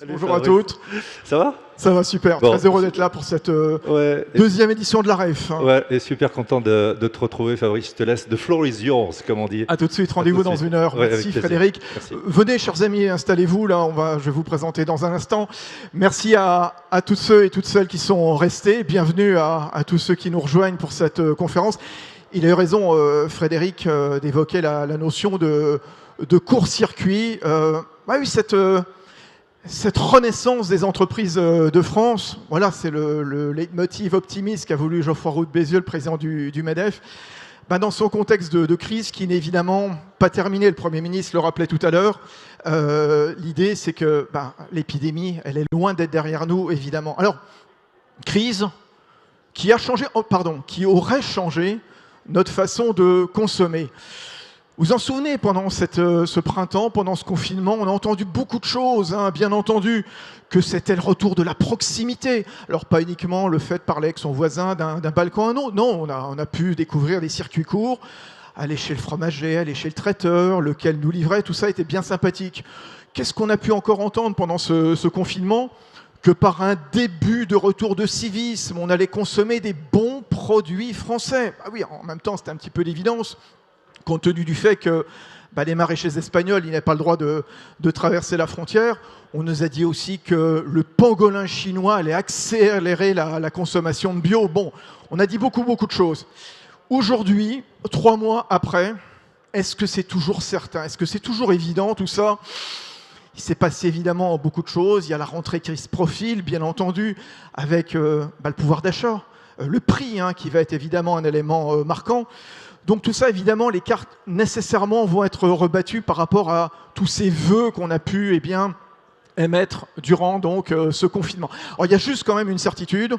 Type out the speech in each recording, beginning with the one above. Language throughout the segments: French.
Salut, Bonjour à toutes. Ça va? Ça va super. Bon. Très heureux d'être là pour cette Ouais, deuxième édition de la REF. ouais, et super content de te retrouver, Fabrice. Je te laisse. The floor is yours, comme on dit. À tout de suite. Rendez-vous tout de dans suite. une heure. Ouais, Merci avec plaisir. Frédéric. Merci. Venez, chers amis, installez-vous. Là, je vais vous présenter dans un instant. Merci à tous ceux et toutes celles qui sont restés. Bienvenue à tous ceux qui nous rejoignent pour cette conférence. Il a eu raison, Frédéric, d'évoquer la notion de court-circuit. Oui, cette renaissance des entreprises de France, voilà, c'est le leitmotiv optimiste qu'a voulu Geoffroy Roux de Bézieux, le président du MEDEF. Dans son contexte de crise qui n'est évidemment pas terminé, le Premier ministre le rappelait tout à l'heure, l'idée c'est que l'épidémie, elle est loin d'être derrière nous, évidemment. Alors, crise qui aurait changé notre façon de consommer. Vous vous en souvenez, pendant ce printemps, pendant ce confinement, on a entendu beaucoup de choses, bien entendu, que c'était le retour de la proximité. Alors pas uniquement le fait de parler avec son voisin d'un balcon à un autre, non, on a pu découvrir des circuits courts, aller chez le fromager, aller chez le traiteur, lequel nous livrait, tout ça était bien sympathique. Qu'est-ce qu'on a pu encore entendre pendant ce confinement ? Que par un début de retour de civisme, on allait consommer des bons produits français. Ah oui, en même temps, c'était un petit peu l'évidence, compte tenu du fait que les maraîchers espagnols, ils n'avaient pas le droit de traverser la frontière. On nous a dit aussi que le pangolin chinois allait accélérer la consommation de bio. Bon, on a dit beaucoup de choses. Aujourd'hui, 3 mois après, est-ce que c'est toujours certain? Est-ce que c'est toujours évident tout ça? Il s'est passé évidemment beaucoup de choses. Il y a la rentrée qui se profile, bien entendu, avec le pouvoir d'achat, le prix, qui va être évidemment un élément marquant. Donc tout ça, évidemment, les cartes nécessairement vont être rebattues par rapport à tous ces vœux qu'on a pu émettre durant ce confinement. Alors il y a juste quand même une certitude,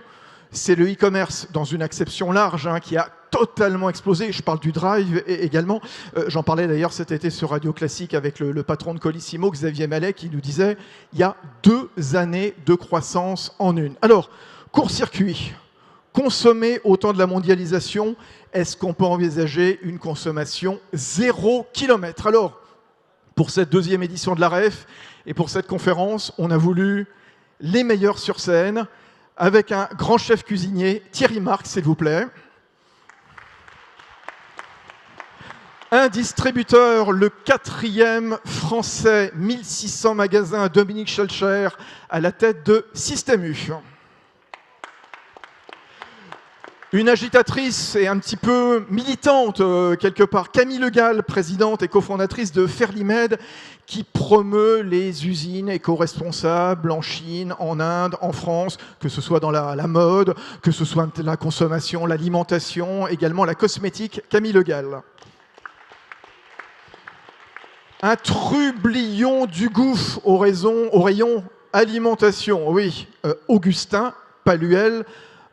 c'est le e-commerce dans une acception large qui a totalement explosé. Je parle du drive également. J'en parlais d'ailleurs cet été sur Radio Classique avec le patron de Colissimo, Xavier Mallet, qui nous disait il y a 2 années de croissance en une. Alors, court-circuit, consommer au temps de la mondialisation, est-ce qu'on peut envisager une consommation 0 km? Alors, pour cette deuxième édition de la REF et pour cette conférence, on a voulu les meilleurs sur scène avec un grand chef cuisinier, Thierry Marx, s'il vous plaît. Un distributeur, le 4e français, 1600 magasins, Dominique Schelcher, à la tête de Système U. Une agitatrice et un petit peu militante, quelque part, Camille Le Gall, présidente et cofondatrice de Fairlymed, qui promeut les usines éco-responsables en Chine, en Inde, en France, que ce soit dans la mode, que ce soit la consommation, l'alimentation, également la cosmétique, Camille Le Gall. Un trublion du gouffre au rayon alimentation, oui, Augustin Paluel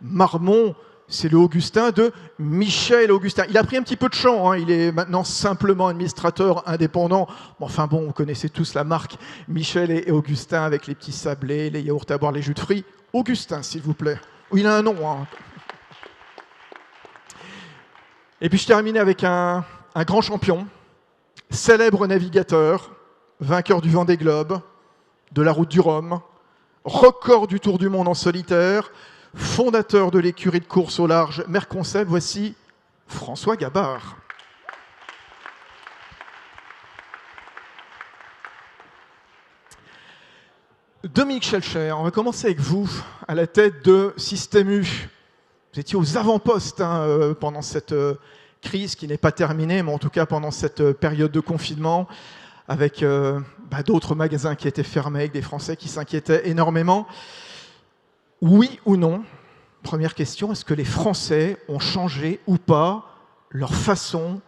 Marmont. C'est le Augustin de Michel Augustin. Il a pris un petit peu de champ, il est maintenant simplement administrateur indépendant. Enfin bon, vous connaissez tous la marque Michel et Augustin avec les petits sablés, les yaourts à boire, les jus de fruits. Augustin, s'il vous plaît. Il a un nom. Et puis je termine avec un grand champion, célèbre navigateur, vainqueur du Vendée Globe, de la Route du Rhum, record du Tour du Monde en solitaire, fondateur de l'écurie de course au large Merconcept, voici François Gabard. Dominique Schelcher, on va commencer avec vous, à la tête de Système U. Vous étiez aux avant-postes pendant cette crise qui n'est pas terminée, mais en tout cas pendant cette période de confinement, avec d'autres magasins qui étaient fermés, avec des Français qui s'inquiétaient énormément. Oui ou non? Première question, est-ce que les Français ont changé ou pas leur façon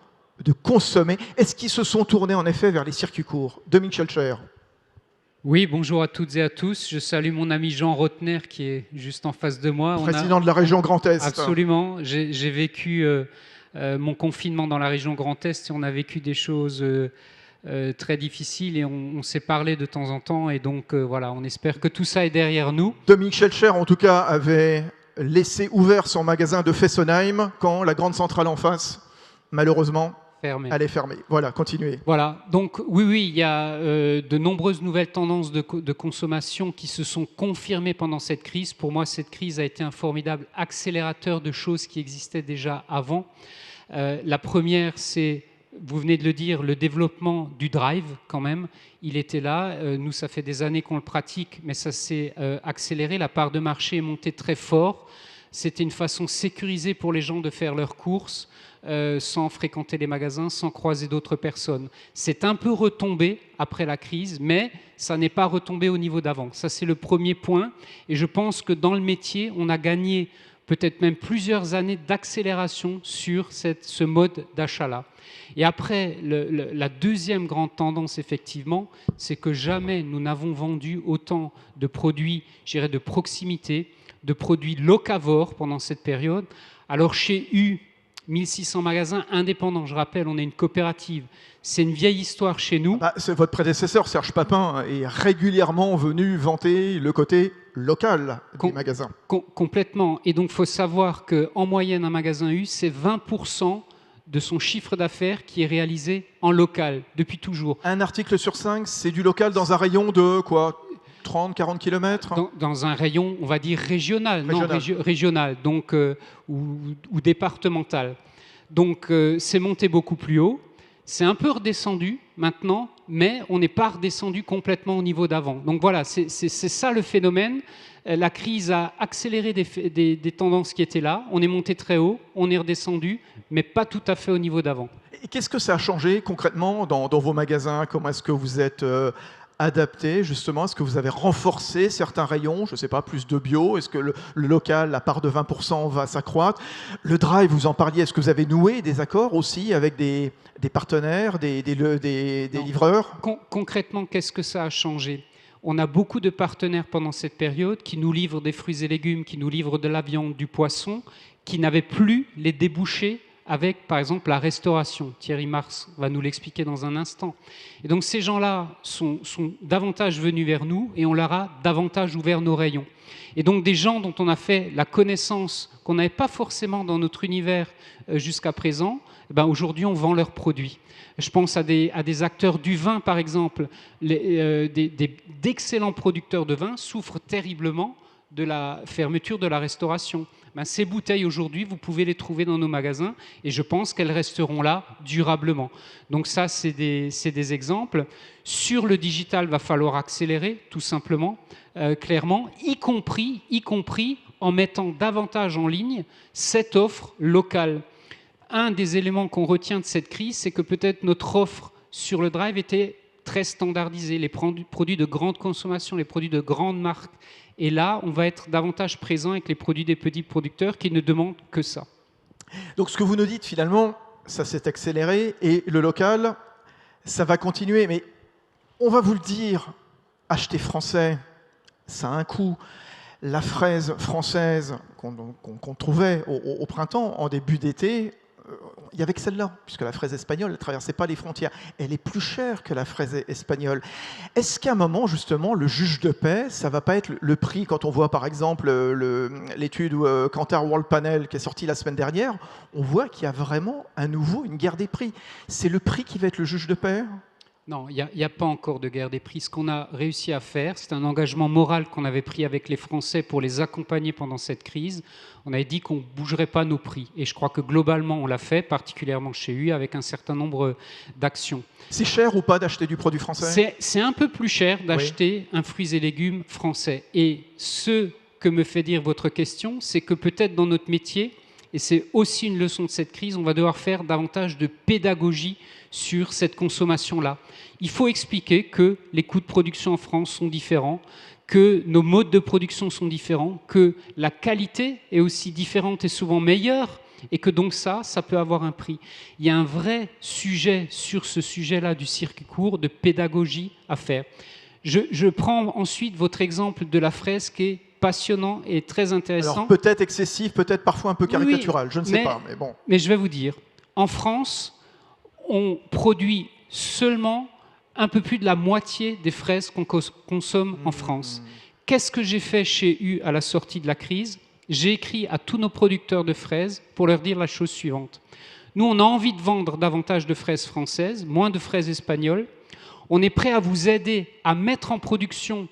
de consommer? Est-ce qu'ils se sont tournés en effet vers les circuits courts? Dominique Schelcher. Oui, bonjour à toutes et à tous. Je salue mon ami Jean Rotner qui est juste en face de moi. Président de la région Grand Est. Absolument. J'ai vécu mon confinement dans la région Grand Est et on a vécu des choses très difficile et on s'est parlé de temps en temps et donc voilà, on espère que tout ça est derrière nous. Dominique Schelcher, en tout cas, avait laissé ouvert son magasin de Fessenheim quand la grande centrale en face, malheureusement, fermée. Elle est fermée. Voilà, continuez. Voilà, donc oui, il y a de nombreuses nouvelles tendances de consommation qui se sont confirmées pendant cette crise. Pour moi, cette crise a été un formidable accélérateur de choses qui existaient déjà avant. La première, c'est, vous venez de le dire, le développement du drive quand même. Il était là, nous ça fait des années qu'on le pratique, mais ça s'est accéléré. La part de marché est montée très fort. C'était une façon sécurisée pour les gens de faire leurs courses sans fréquenter les magasins, sans croiser d'autres personnes. C'est un peu retombé après la crise, mais ça n'est pas retombé au niveau d'avant. Ça, c'est le premier point. Et je pense que dans le métier, on a gagné peut-être même plusieurs années d'accélération sur ce mode d'achat-là. Et après, la deuxième grande tendance, effectivement, c'est que jamais nous n'avons vendu autant de produits, je dirais, de proximité, de produits locavores pendant cette période. Alors chez U, 1600 magasins indépendants, je rappelle, on est une coopérative. C'est une vieille histoire chez nous. C'est votre prédécesseur, Serge Papin, est régulièrement venu vanter le côté local des magasins. Complètement. Et donc, il faut savoir qu'en moyenne, un magasin U, c'est 20% de son chiffre d'affaires qui est réalisé en local, depuis toujours. Un article sur 5, c'est du local dans un rayon de quoi ? 30, 40 km dans un rayon, on va dire régional. Régional donc, ou départemental. Donc, c'est monté beaucoup plus haut. C'est un peu redescendu maintenant, mais on n'est pas redescendu complètement au niveau d'avant. Donc voilà, c'est ça le phénomène. La crise a accéléré des tendances qui étaient là. On est monté très haut, on est redescendu, mais pas tout à fait au niveau d'avant. Et qu'est-ce que ça a changé concrètement dans vos magasins ? Comment est-ce que vous êtes adapté justement ? Est-ce que vous avez renforcé certains rayons ? Je ne sais pas, plus de bio ? Est-ce que le local, la part de 20% va s'accroître ? Le drive, vous en parliez, est-ce que vous avez noué des accords aussi avec des partenaires, des livreurs ? Concrètement, qu'est-ce que ça a changé ? On a beaucoup de partenaires pendant cette période qui nous livrent des fruits et légumes, qui nous livrent de la viande, du poisson, qui n'avaient plus les débouchés avec, par exemple, la restauration. Thierry Marx va nous l'expliquer dans un instant. Et donc, ces gens-là sont davantage venus vers nous et on leur a davantage ouvert nos rayons. Et donc, des gens dont on a fait la connaissance, qu'on n'avait pas forcément dans notre univers jusqu'à présent, aujourd'hui, on vend leurs produits. Je pense à des acteurs du vin, par exemple. D'excellents producteurs de vin souffrent terriblement de la fermeture de la restauration. Ces bouteilles, aujourd'hui, vous pouvez les trouver dans nos magasins et je pense qu'elles resteront là durablement. Donc ça, c'est des exemples. Sur le digital, il va falloir accélérer, tout simplement, clairement, y compris en mettant davantage en ligne cette offre locale. Un des éléments qu'on retient de cette crise, c'est que peut-être notre offre sur le drive était très standardisée. Les produits de grande consommation, les produits de grandes marques. Et là, on va être davantage présent avec les produits des petits producteurs qui ne demandent que ça. Donc ce que vous nous dites finalement, ça s'est accéléré et le local, ça va continuer. Mais on va vous le dire, acheter français, ça a un coût. La fraise française qu'on trouvait au printemps, en début d'été, il n'y avait que celle-là, puisque la fraise espagnole ne traversait pas les frontières. Elle est plus chère que la fraise espagnole. Est-ce qu'à un moment, justement, le juge de paix, ça ne va pas être le prix, quand on voit par exemple l'étude Kantar World Panel qui est sortie la semaine dernière, on voit qu'il y a vraiment à nouveau une guerre des prix. C'est le prix qui va être le juge de paix ? Non, il n'y a pas encore de guerre des prix. Ce qu'on a réussi à faire, c'est un engagement moral qu'on avait pris avec les Français pour les accompagner pendant cette crise. On avait dit qu'on ne bougerait pas nos prix. Et je crois que globalement, on l'a fait, particulièrement chez UI, avec un certain nombre d'actions. C'est cher ou pas d'acheter du produit français ? C'est un peu plus cher d'acheter un fruits et légumes français. Et ce que me fait dire votre question, c'est que peut-être dans notre métier, et c'est aussi une leçon de cette crise, on va devoir faire davantage de pédagogie sur cette consommation-là. Il faut expliquer que les coûts de production en France sont différents, que nos modes de production sont différents, que la qualité est aussi différente et souvent meilleure, et que donc ça peut avoir un prix. Il y a un vrai sujet sur ce sujet-là du circuit court, de pédagogie à faire. Je prends ensuite votre exemple de la fraise qui est passionnant et très intéressant. Alors peut-être excessif, peut-être parfois un peu caricatural, je ne sais pas, mais bon. Mais je vais vous dire, en France, on produit seulement un peu plus de la moitié des fraises qu'on consomme en France. Qu'est-ce que j'ai fait chez U à la sortie de la crise ? J'ai écrit à tous nos producteurs de fraises pour leur dire la chose suivante. Nous, on a envie de vendre davantage de fraises françaises, moins de fraises espagnoles. On est prêt à vous aider à mettre en production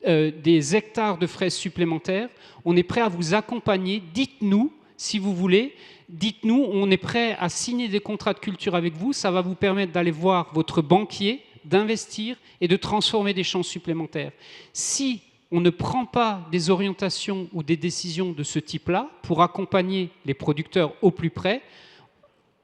des hectares de fraises supplémentaires. On est prêt à vous accompagner. Dites-nous, si vous voulez, dites-nous, on est prêt à signer des contrats de culture avec vous. Ça va vous permettre d'aller voir votre banquier, d'investir et de transformer des champs supplémentaires. Si on ne prend pas des orientations ou des décisions de ce type-là pour accompagner les producteurs au plus près,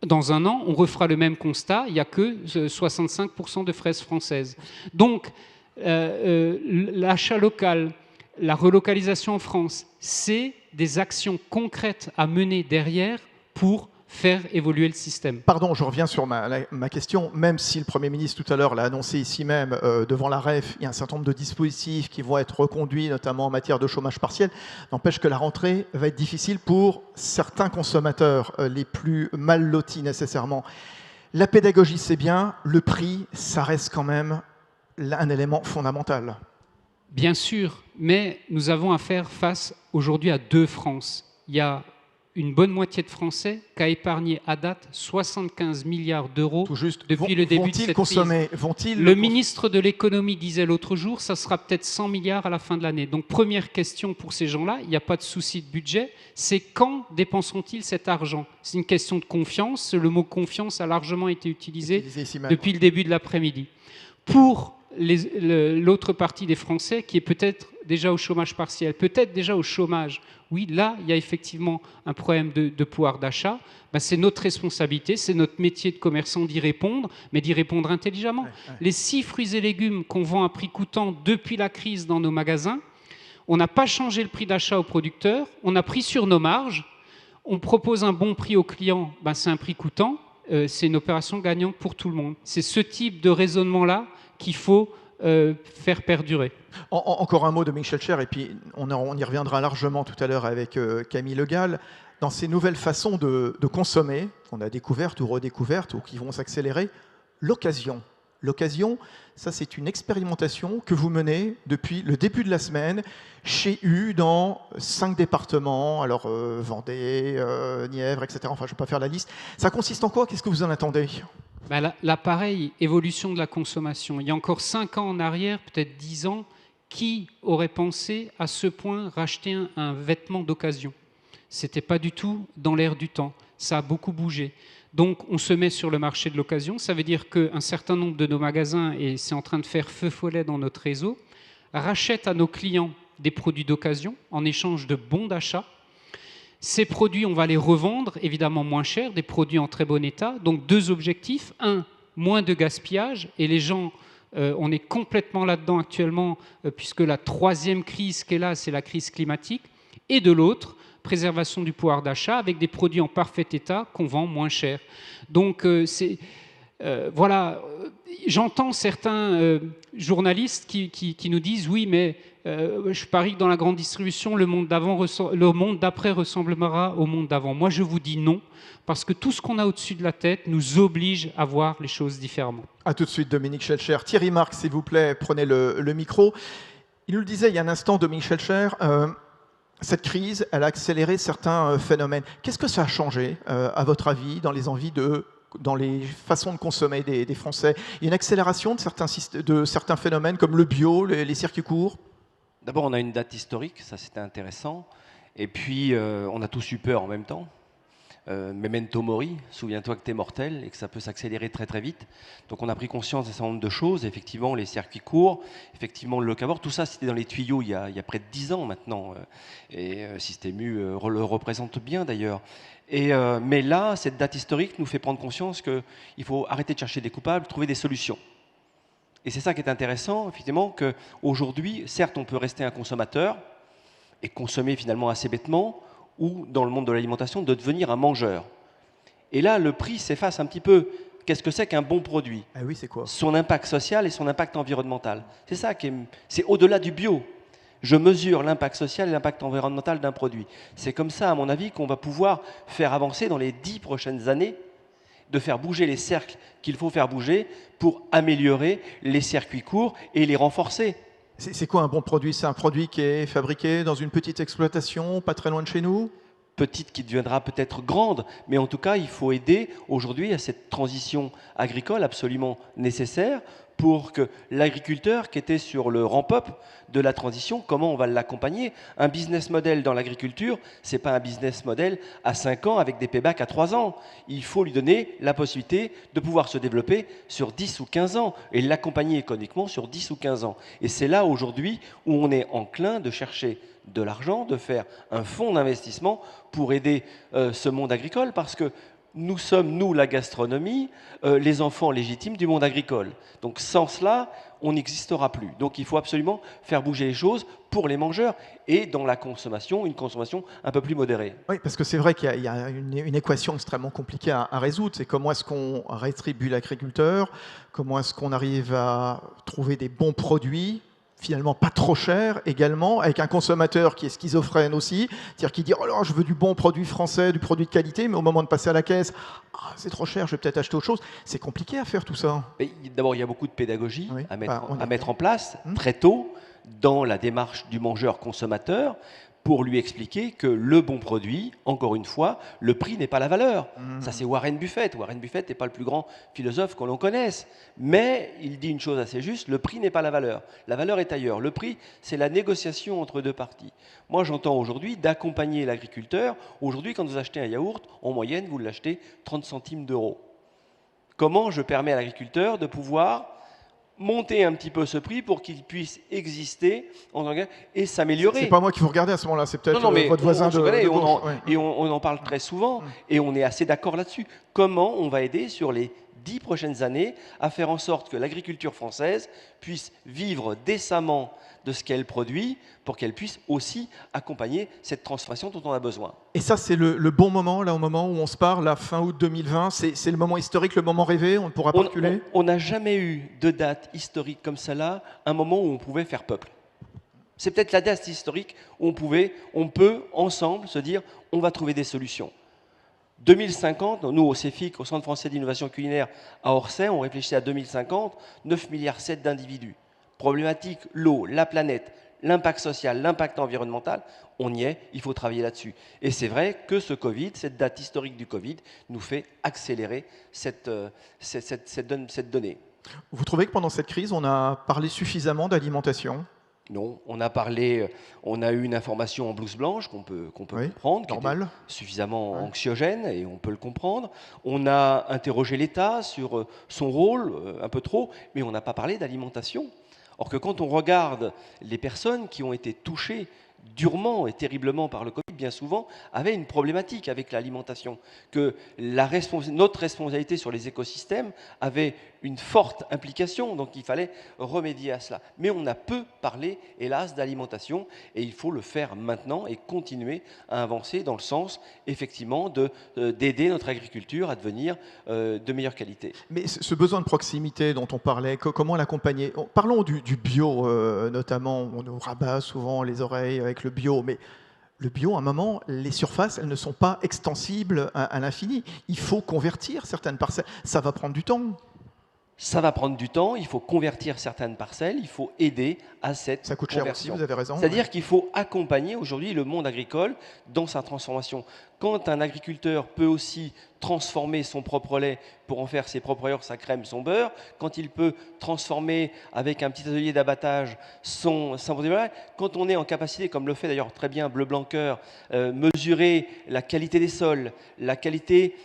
dans un an, on refera le même constat, il n'y a que 65% de fraises françaises. Donc, l'achat local, la relocalisation en France, c'est des actions concrètes à mener derrière pour faire évoluer le système. Pardon, je reviens sur ma question. Même si le Premier ministre tout à l'heure l'a annoncé ici même devant la REF, il y a un certain nombre de dispositifs qui vont être reconduits, notamment en matière de chômage partiel, n'empêche que la rentrée va être difficile pour certains consommateurs les plus mal lotis nécessairement. La pédagogie, c'est bien. Le prix, ça reste quand même un élément fondamental. Bien sûr, mais nous avons à faire face aujourd'hui à deux France. Il y a une bonne moitié de Français qui a épargné à date 75 milliards d'euros depuis le début de cette crise. Le ministre de l'économie disait l'autre jour, ça sera peut-être 100 milliards à la fin de l'année. Donc première question pour ces gens-là, il n'y a pas de souci de budget, c'est quand dépenseront-ils cet argent? C'est une question de confiance, le mot confiance a largement été utilisé depuis le début de l'après-midi. Pour l'autre partie des Français qui est peut-être déjà au chômage partiel, peut-être déjà au chômage, oui, là, il y a effectivement un problème de pouvoir d'achat. Ben, c'est notre responsabilité, c'est notre métier de commerçant d'y répondre, mais d'y répondre intelligemment. Les 6 fruits et légumes qu'on vend à prix coûtant depuis la crise dans nos magasins, on n'a pas changé le prix d'achat aux producteurs, on a pris sur nos marges, on propose un bon prix aux clients, ben, c'est un prix coûtant, c'est une opération gagnante pour tout le monde. C'est ce type de raisonnement-là qu'il faut faire perdurer. Encore un mot de Michel Cher, et puis on y reviendra largement tout à l'heure avec Camille Le Gall. Dans ces nouvelles façons de consommer, qu'on a découvertes ou redécouvertes, ou qui vont s'accélérer, l'occasion. L'occasion, ça c'est une expérimentation que vous menez depuis le début de la semaine chez U dans 5 départements, alors Vendée, Nièvre, etc. Enfin, je ne vais pas faire la liste. Ça consiste en quoi? Qu'est-ce que vous en attendez? Ben là, pareil, évolution de la consommation. Il y a encore 5 ans en arrière, peut-être 10 ans, qui aurait pensé à ce point racheter un vêtement d'occasion? Ce n'était pas du tout dans l'air du temps. Ça a beaucoup bougé. Donc, on se met sur le marché de l'occasion. Ça veut dire qu'un certain nombre de nos magasins, et c'est en train de faire feu follet dans notre réseau, rachètent à nos clients des produits d'occasion en échange de bons d'achat. Ces produits, on va les revendre, évidemment moins cher, des produits en très bon état. Donc, 2 objectifs. 1, moins de gaspillage. Et les gens, on est complètement là-dedans actuellement, puisque la 3e crise qui est là, c'est la crise climatique. Et de l'autre, préservation du pouvoir d'achat avec des produits en parfait état qu'on vend moins cher. Donc, voilà, j'entends certains journalistes qui nous disent « Oui, mais je parie que dans la grande distribution, le monde d'après ressemblera au monde d'avant. » Moi, je vous dis non, parce que tout ce qu'on a au-dessus de la tête nous oblige à voir les choses différemment. A tout de suite, Dominique Schelcher. Thierry Marx, s'il vous plaît, prenez le micro. Il nous le disait il y a un instant, Dominique Schelcher, cette crise, elle a accéléré certains phénomènes. Qu'est-ce que ça a changé, à votre avis, dans les façons de consommer des Français? Il y a une accélération de certains phénomènes comme le bio, les circuits courts? D'abord, on a une date historique, ça c'était intéressant. Et puis, on a tous eu peur en même temps. Memento mori, souviens-toi que tu es mortel et que ça peut s'accélérer très très vite. Donc on a pris conscience d'un certain nombre de choses, effectivement les circuits courts, effectivement le locavore, tout ça c'était dans les tuyaux il y a près de 10 ans maintenant, et Système U le représente bien d'ailleurs. Mais là, cette date historique nous fait prendre conscience qu'il faut arrêter de chercher des coupables, trouver des solutions. Et c'est ça qui est intéressant, effectivement, qu'aujourd'hui, certes on peut rester un consommateur et consommer finalement assez bêtement, ou dans le monde de l'alimentation, de devenir un mangeur. Et là, le prix s'efface un petit peu. Qu'est-ce que c'est qu'un bon produit? Ah oui, c'est quoi? Son impact social et son impact environnemental. C'est ça c'est au-delà du bio. Je mesure l'impact social et l'impact environnemental d'un produit. C'est comme ça, à mon avis, qu'on va pouvoir faire avancer dans les 10 prochaines années, de faire bouger les cercles qu'il faut faire bouger pour améliorer les circuits courts et les renforcer. C'est quoi un bon produit? C'est un produit qui est fabriqué dans une petite exploitation, pas très loin de chez nous? petite qui deviendra peut-être grande, mais en tout cas, il faut aider aujourd'hui à cette transition agricole absolument nécessaire pour que l'agriculteur qui était sur le ramp-up de la transition, comment on va l'accompagner? Un business model dans l'agriculture, ce n'est pas un business model à 5 ans avec des paybacks à 3 ans. Il faut lui donner la possibilité de pouvoir se développer sur 10 ou 15 ans et l'accompagner économiquement sur 10 ou 15 ans. Et c'est là aujourd'hui où on est enclin de chercher de l'argent, de faire un fonds d'investissement pour aider ce monde agricole, parce que nous sommes, nous, la gastronomie, les enfants légitimes du monde agricole. Donc sans cela, on n'existera plus. Donc il faut absolument faire bouger les choses pour les mangeurs et dans la consommation, une consommation un peu plus modérée. Oui, parce que c'est vrai qu'il y a une équation extrêmement compliquée à résoudre. C'est comment est-ce qu'on rétribue l'agriculteur, comment est-ce qu'on arrive à trouver des bons produits, finalement pas trop cher également, avec un consommateur qui est schizophrène aussi, c'est-à-dire qui dit « Oh là, je veux du bon produit français, du produit de qualité », mais au moment de passer à la caisse, ah, c'est trop cher, je vais peut-être acheter autre chose. C'est compliqué à faire tout ça. D'abord, il y a beaucoup de pédagogie Oui, à mettre en place très tôt dans la démarche du mangeur-consommateur pour lui expliquer que le bon produit, encore une fois, le prix n'est pas la valeur. Ça, c'est Warren Buffett. Warren Buffett n'est pas le plus grand philosophe qu'on connaisse, mais il dit une chose assez juste, le prix n'est pas la valeur. La valeur est ailleurs. Le prix, c'est la négociation entre deux parties. Moi, j'entends aujourd'hui d'accompagner l'agriculteur. Aujourd'hui, quand vous achetez un yaourt, en moyenne, vous l'achetez 30 centimes d'euros. Comment je permets à l'agriculteur de pouvoir monter un petit peu ce prix pour qu'il puisse exister et s'améliorer. C'est pas moi qu'il faut regarder à ce moment-là, c'est peut-être votre voisin de gauche. Ouais. Et on en parle très souvent, et on est assez d'accord là-dessus. Comment on va aider sur les 10 prochaines années à faire en sorte que l'agriculture française puisse vivre décemment de ce qu'elle produit pour qu'elle puisse aussi accompagner cette transformation dont on a besoin. Et ça, c'est le bon moment, là, au moment où on se parle, la fin août 2020, c'est le moment historique, le moment rêvé, on ne pourra pas reculer. On n'a jamais eu de date historique comme celle-là, un moment où on pouvait faire peuple. C'est peut-être la date historique où on peut ensemble se dire on va trouver des solutions. 2050, nous au CEFIC, au Centre français d'innovation culinaire à Orsay, on réfléchit à 2050, 9,7 milliards d'individus. Problématique, l'eau, la planète, l'impact social, l'impact environnemental, on y est, il faut travailler là-dessus. Et c'est vrai que ce Covid, cette date historique du Covid, nous fait accélérer cette donnée. Vous trouvez que pendant cette crise, on a parlé suffisamment d'alimentation ? Non, on a eu une information en blouse blanche qu'on peut comprendre, qui était suffisamment anxiogène, et on peut le comprendre. On a interrogé l'État sur son rôle, un peu trop, mais on n'a pas parlé d'alimentation. Or que quand on regarde les personnes qui ont été touchées durement et terriblement par le Covid, bien souvent, avaient une problématique avec l'alimentation, que notre responsabilité sur les écosystèmes avait une forte implication, donc il fallait remédier à cela. Mais on a peu parlé, hélas, d'alimentation, et il faut le faire maintenant et continuer à avancer dans le sens, effectivement, d'aider notre agriculture à devenir de meilleure qualité. Mais ce besoin de proximité dont on parlait, comment l'accompagner ? Parlons du bio, notamment, on nous rabat souvent les oreilles avec le bio, mais le bio, à un moment, les surfaces, elles ne sont pas extensibles à l'infini. Il faut convertir certaines parcelles. Ça va prendre du temps. Ça va prendre du temps, il faut convertir certaines parcelles, il faut aider à cette conversion. Ça coûte cher aussi, vous avez raison. C'est-à-dire qu'il faut accompagner aujourd'hui le monde agricole dans sa transformation. Quand un agriculteur peut aussi transformer son propre lait pour en faire ses propres yaourts, sa crème, son beurre, quand il peut transformer avec un petit atelier d'abattage son produit, quand on est en capacité, comme le fait d'ailleurs très bien Bleu Blanc Cœur, mesurer la qualité des sols, la qualité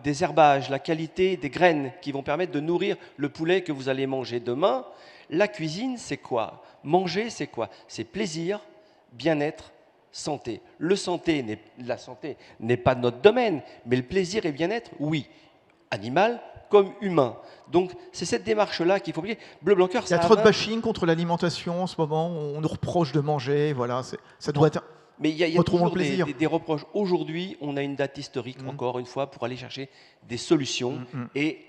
des herbages, la qualité des graines qui vont permettre de nourrir le poulet que vous allez manger demain, la cuisine, c'est quoi? Manger, c'est quoi? C'est plaisir, bien-être, santé. La santé n'est pas notre domaine, mais le plaisir et bien-être, oui. Animal comme humain. Donc, c'est cette démarche-là qu'il faut oublier. Bleu Blanc Cœur, il y a trop de bashing contre l'alimentation en ce moment. On nous reproche de manger. Voilà, ça doit être. Mais il y a toujours des reproches. Aujourd'hui, on a une date historique, encore une fois, pour aller chercher des solutions et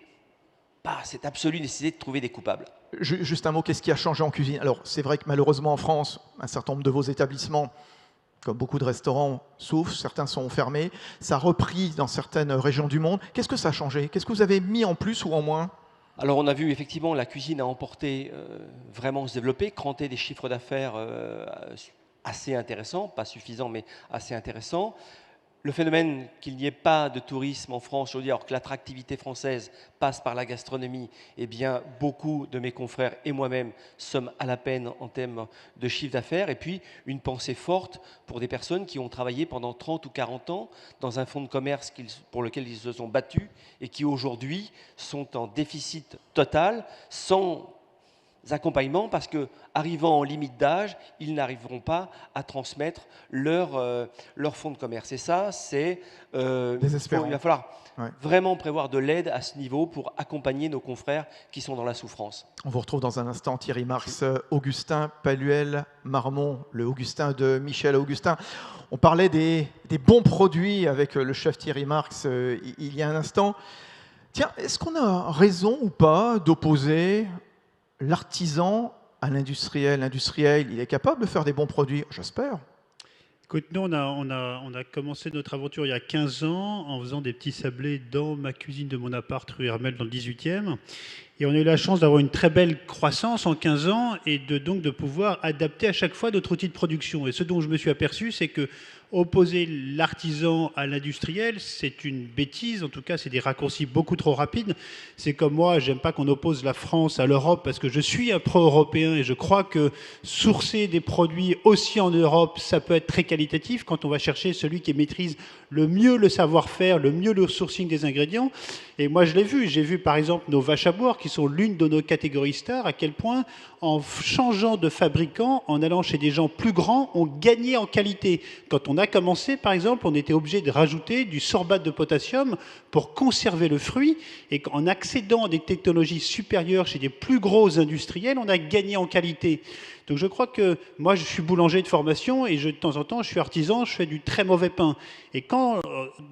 pas cette absolue nécessité de trouver des coupables. Juste un mot, qu'est-ce qui a changé en cuisine? Alors, c'est vrai que malheureusement en France, un certain nombre de vos établissements, comme beaucoup de restaurants, souffrent, certains sont fermés. Ça a repris dans certaines régions du monde. Qu'est-ce que ça a changé? Qu'est-ce que vous avez mis en plus ou en moins? Alors on a vu effectivement la cuisine a emporté, vraiment se développer, cranter des chiffres d'affaires assez intéressants, pas suffisants mais assez intéressants. le phénomène qu'il n'y ait pas de tourisme en France aujourd'hui, alors que l'attractivité française passe par la gastronomie, eh bien, beaucoup de mes confrères et moi-même sommes à la peine en termes de chiffre d'affaires. Et puis, une pensée forte pour des personnes qui ont travaillé pendant 30 ou 40 ans dans un fonds de commerce pour lequel ils se sont battus et qui aujourd'hui sont en déficit total, sans accompagnement, parce que arrivant en limite d'âge, ils n'arriveront pas à transmettre leur fonds de commerce. Et ça, c'est Désespérant. il va falloir Ouais. vraiment prévoir de l'aide à ce niveau pour accompagner nos confrères qui sont dans la souffrance. On vous retrouve dans un instant, Thierry Marx, Augustin Paluel-Marmont, le Augustin de Michel Augustin. On parlait des bons produits avec le chef Thierry Marx il y a un instant. Tiens, est-ce qu'on a raison ou pas d'opposer l'artisan à l'industriel? L'industriel, il est capable de faire des bons produits, j'espère. Écoute, nous, on a commencé notre aventure il y a 15 ans en faisant des petits sablés dans ma cuisine de mon appart rue Hermel dans le 18e. Et on a eu la chance d'avoir une très belle croissance en 15 ans et donc de pouvoir adapter à chaque fois notre outil de production. Et ce dont je me suis aperçu, c'est que opposer l'artisan à l'industriel, c'est une bêtise. En tout cas, c'est des raccourcis beaucoup trop rapides. C'est comme moi, j'aime pas qu'on oppose la France à l'Europe parce que je suis un pro-européen et je crois que sourcer des produits aussi en Europe, ça peut être très qualitatif quand on va chercher celui qui maîtrise le mieux le savoir-faire, le mieux le sourcing des ingrédients. Et moi, je l'ai vu. J'ai vu, par exemple, nos vaches à boire, qui sont l'une de nos catégories stars, à quel point, en changeant de fabricant, en allant chez des gens plus grands, on gagnait en qualité. Quand on a commencé, par exemple, on était obligé de rajouter du sorbate de potassium pour conserver le fruit. Et en accédant à des technologies supérieures chez des plus gros industriels, on a gagné en qualité. Donc je crois que moi, je suis boulanger de formation et de temps en temps, je suis artisan, je fais du très mauvais pain. Et quand,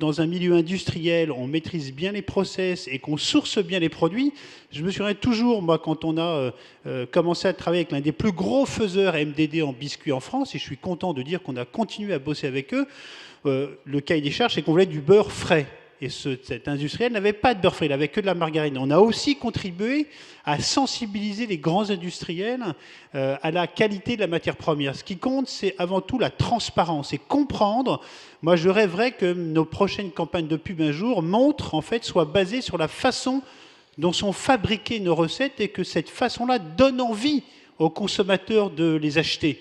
dans un milieu industriel, on maîtrise bien les process et qu'on source bien les produits, je me souviens toujours, moi, quand on a commencé à travailler avec l'un des plus gros faiseurs MDD en biscuits en France, et je suis content de dire qu'on a continué à bosser avec eux, le cahier des charges, c'est qu'on voulait du beurre frais. Et cet industriel n'avait pas de beurre frais, il n'avait que de la margarine. On a aussi contribué à sensibiliser les grands industriels à la qualité de la matière première. Ce qui compte, c'est avant tout la transparence et comprendre. Moi, je rêverais que nos prochaines campagnes de pub un jour montrent, en fait, soient basées sur la façon dont sont fabriquées nos recettes et que cette façon-là donne envie aux consommateurs de les acheter.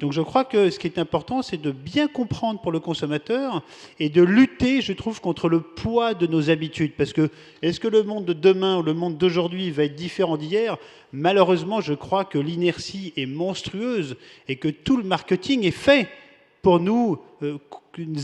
Donc je crois que ce qui est important, c'est de bien comprendre pour le consommateur et de lutter, je trouve, contre le poids de nos habitudes. Parce que est-ce que le monde de demain ou le monde d'aujourd'hui va être différent d'hier? Malheureusement, je crois que l'inertie est monstrueuse et que tout le marketing est fait pour nous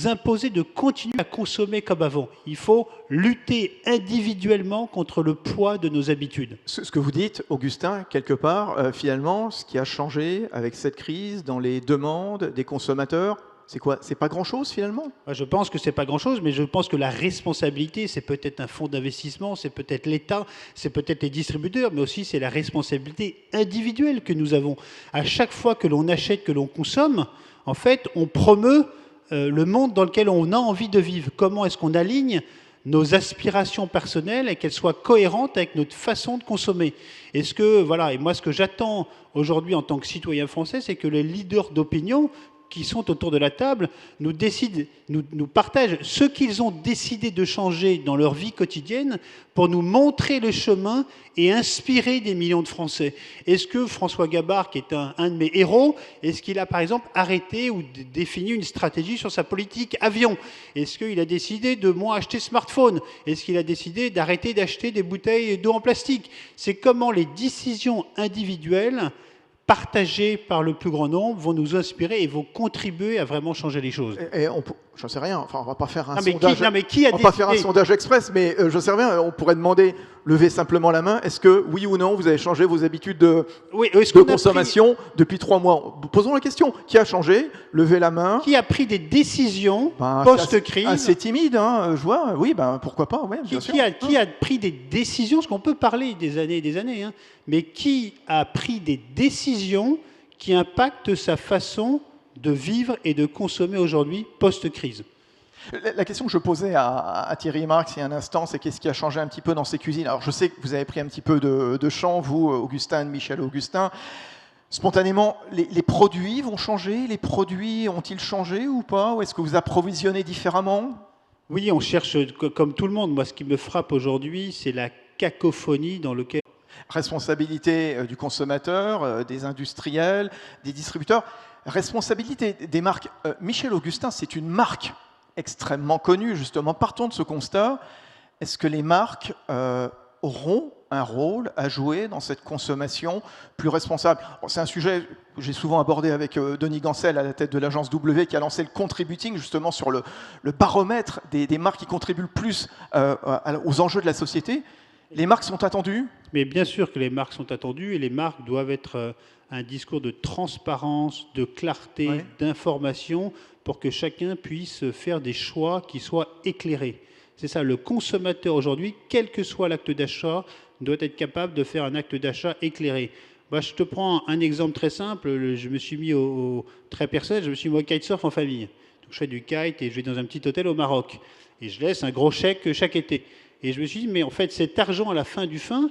imposer de continuer à consommer comme avant. Il faut lutter individuellement contre le poids de nos habitudes. Ce que vous dites, Augustin, quelque part, finalement, ce qui a changé avec cette crise dans les demandes des consommateurs, c'est quoi? C'est pas grand-chose finalement? Je pense que c'est pas grand-chose, mais je pense que la responsabilité, c'est peut-être un fonds d'investissement, c'est peut-être l'État, c'est peut-être les distributeurs, mais aussi c'est la responsabilité individuelle que nous avons. À chaque fois que l'on achète, que l'on consomme, en fait, on promeut le monde dans lequel on a envie de vivre. Comment est-ce qu'on aligne nos aspirations personnelles et qu'elles soient cohérentes avec notre façon de consommer? Est-ce que, voilà, et moi ce que j'attends aujourd'hui en tant que citoyen français, c'est que les leaders d'opinion qui sont autour de la table nous décident, nous partagent ce qu'ils ont décidé de changer dans leur vie quotidienne pour nous montrer le chemin et inspirer des millions de Français. Est-ce que François Gabard, qui est un de mes héros, est-ce qu'il a par exemple arrêté ou défini une stratégie sur sa politique avion? Est-ce qu'il a décidé de moins acheter smartphone? Est-ce qu'il a décidé d'arrêter d'acheter des bouteilles d'eau en plastique? C'est comment les décisions individuelles partagés par le plus grand nombre vont nous inspirer et vont contribuer à vraiment changer les choses. Et j'en sais rien, enfin on va pas faire un Non, mais sondage. qui a On va pas faire un sondage express, mais je sais rien, on pourrait demander, lever simplement la main, est-ce que oui ou non vous avez changé vos habitudes de consommation depuis 3 mois? Posons la question, qui a changé? Levez la main. Qui a pris des décisions post-crise? Assez timide, hein, je vois, oui, pourquoi pas, ouais, bien sûr. Qui a pris des décisions, parce qu'on peut parler des années et des années, hein, mais qui a pris des décisions qui impactent sa façon de vivre et de consommer aujourd'hui post-crise? La question que je posais à Thierry Marx il y a un instant, c'est qu'est-ce qui a changé un petit peu dans ses cuisines? Alors je sais que vous avez pris un petit peu de champ, vous, Augustin, Michel Augustin. Spontanément, les produits vont changer? Les produits ont-ils changé ou pas? Ou est-ce que vous approvisionnez différemment? Oui, on cherche, comme tout le monde. Moi, ce qui me frappe aujourd'hui, c'est la cacophonie dans laquelle... Responsabilité du consommateur, des industriels, des distributeurs, responsabilité des marques. Michel Augustin, c'est une marque extrêmement connue, justement. Partons de ce constat. Est-ce que les marques auront un rôle à jouer dans cette consommation plus responsable? C'est un sujet que j'ai souvent abordé avec Denis Gancel à la tête de l'agence W qui a lancé le contributing justement sur le baromètre des marques qui contribuent le plus aux enjeux de la société. Les marques sont attendues? Mais bien sûr que les marques sont attendues et les marques doivent être un discours de transparence, de clarté, Ouais. d'information pour que chacun puisse faire des choix qui soient éclairés. C'est ça, le consommateur aujourd'hui, quel que soit l'acte d'achat, doit être capable de faire un acte d'achat éclairé. Bah, je te prends un exemple très simple. Je me suis mis très personnel, je me suis mis au kitesurf en famille. Donc, je fais du kite et je vais dans un petit hôtel au Maroc. Et je laisse un gros chèque chaque été. Et je me suis dit, mais en fait, cet argent à la fin du fin,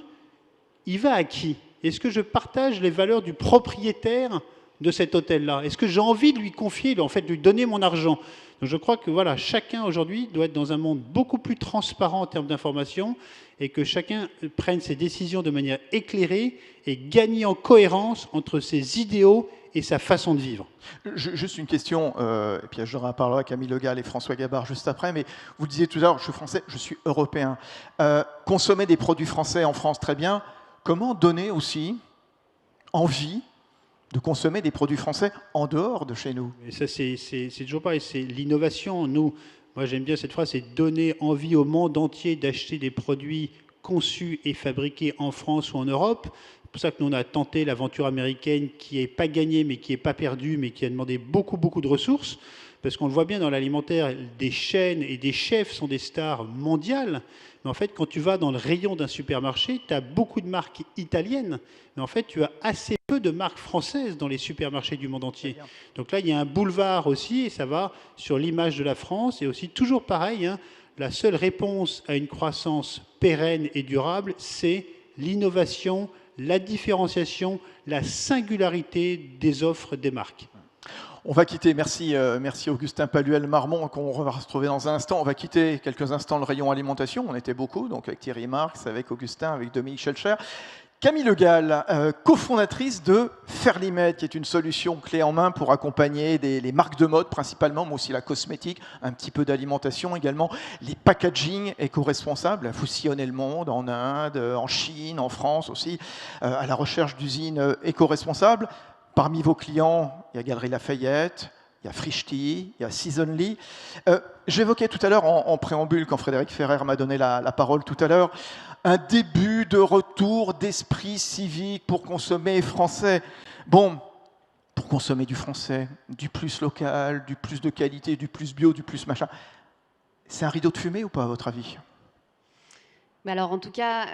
il va à qui? Est-ce que je partage les valeurs du propriétaire de cet hôtel-là? Est-ce que j'ai envie de lui confier, en fait, de lui donner mon argent? Donc je crois que voilà, chacun aujourd'hui doit être dans un monde beaucoup plus transparent en termes d'information et que chacun prenne ses décisions de manière éclairée et gagne en cohérence entre ses idéaux et sa façon de vivre. Juste une question, et puis je reparlerai à Camille Le Gall et François Gabard juste après, mais vous disiez tout à l'heure, je suis français, je suis européen. Consommer des produits français en France, très bien. Comment donner aussi envie de consommer des produits français en dehors de chez nous? Et ça, c'est toujours pareil, c'est l'innovation. Nous, moi j'aime bien cette phrase, c'est donner envie au monde entier d'acheter des produits conçus et fabriqués en France ou en Europe. C'est pour ça que nous, on a tenté l'aventure américaine qui n'est pas gagnée, mais qui n'est pas perdue, mais qui a demandé beaucoup, beaucoup de ressources. Parce qu'on le voit bien dans l'alimentaire, des chaînes et des chefs sont des stars mondiales. Mais en fait, quand tu vas dans le rayon d'un supermarché, tu as beaucoup de marques italiennes. Mais en fait, tu as assez peu de marques françaises dans les supermarchés du monde entier. Donc là, il y a un boulevard aussi, et ça va sur l'image de la France. Et aussi, toujours pareil, hein, la seule réponse à une croissance pérenne et durable, c'est l'innovation, la différenciation, la singularité des offres des marques. On va quitter, merci Augustin Paluel-Marmont, qu'on va retrouver dans un instant. On va quitter quelques instants le rayon alimentation. On était beaucoup, donc avec Thierry Marx, avec Augustin, avec Dominique Schelcher. Camille Le Gall, cofondatrice de Fairlymed, qui est une solution clé en main pour accompagner les marques de mode principalement, mais aussi la cosmétique, un petit peu d'alimentation également, les packaging éco-responsables. Vous sillonnez le monde, en Inde, en Chine, en France aussi, à la recherche d'usines éco-responsables. Parmi vos clients, il y a Galeries Lafayette, il y a Frischti, il y a Seasonly. J'évoquais tout à l'heure en préambule, quand Frédéric Ferrer m'a donné la parole tout à l'heure, un début de retour d'esprit civique pour consommer français. Bon, pour consommer du français, du plus local, du plus de qualité, du plus bio, du plus machin, c'est un rideau de fumée ou pas, à votre avis ? Mais alors, en tout cas,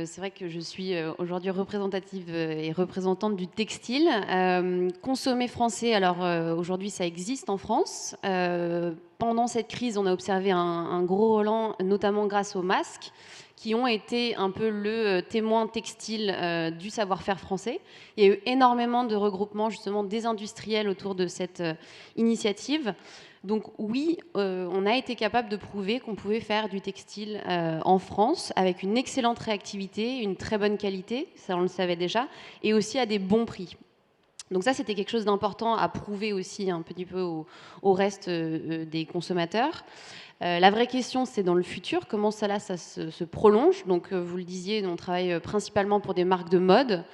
c'est vrai que je suis aujourd'hui représentative et représentante du textile. Consommer français, alors aujourd'hui, ça existe en France. Pendant cette crise, on a observé un gros relent, notamment grâce aux masques, qui ont été un peu le témoin textile du savoir-faire français. Il y a eu énormément de regroupements, justement, des industriels autour de cette initiative. Donc oui, on a été capable de prouver qu'on pouvait faire du textile en France avec une excellente réactivité, une très bonne qualité, ça on le savait déjà, et aussi à des bons prix. Donc ça, c'était quelque chose d'important à prouver aussi un petit peu au reste des consommateurs. La vraie question, c'est dans le futur, comment ça se prolonge. Donc vous le disiez, on travaille principalement pour des marques de mode.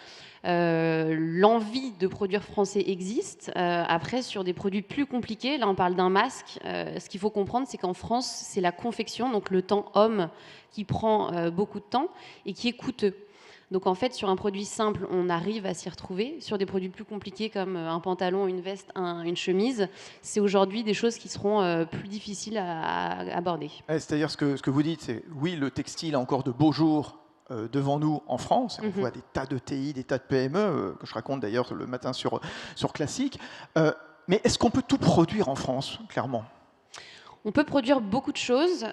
L'envie de produire français existe. Après, sur des produits plus compliqués, là on parle d'un masque, ce qu'il faut comprendre, c'est qu'en France, c'est la confection, donc le temps homme, qui prend beaucoup de temps et qui est coûteux. Donc en fait, sur un produit simple, on arrive à s'y retrouver. Sur des produits plus compliqués comme un pantalon, une veste, une chemise, c'est aujourd'hui des choses qui seront plus difficiles à aborder. C'est-à-dire ce que vous dites, c'est oui, le textile a encore de beaux jours devant nous en France. On voit des tas de TI, des tas de PME, que je raconte d'ailleurs le matin sur Classique. Mais est-ce qu'on peut tout produire en France, clairement ? On peut produire beaucoup de choses.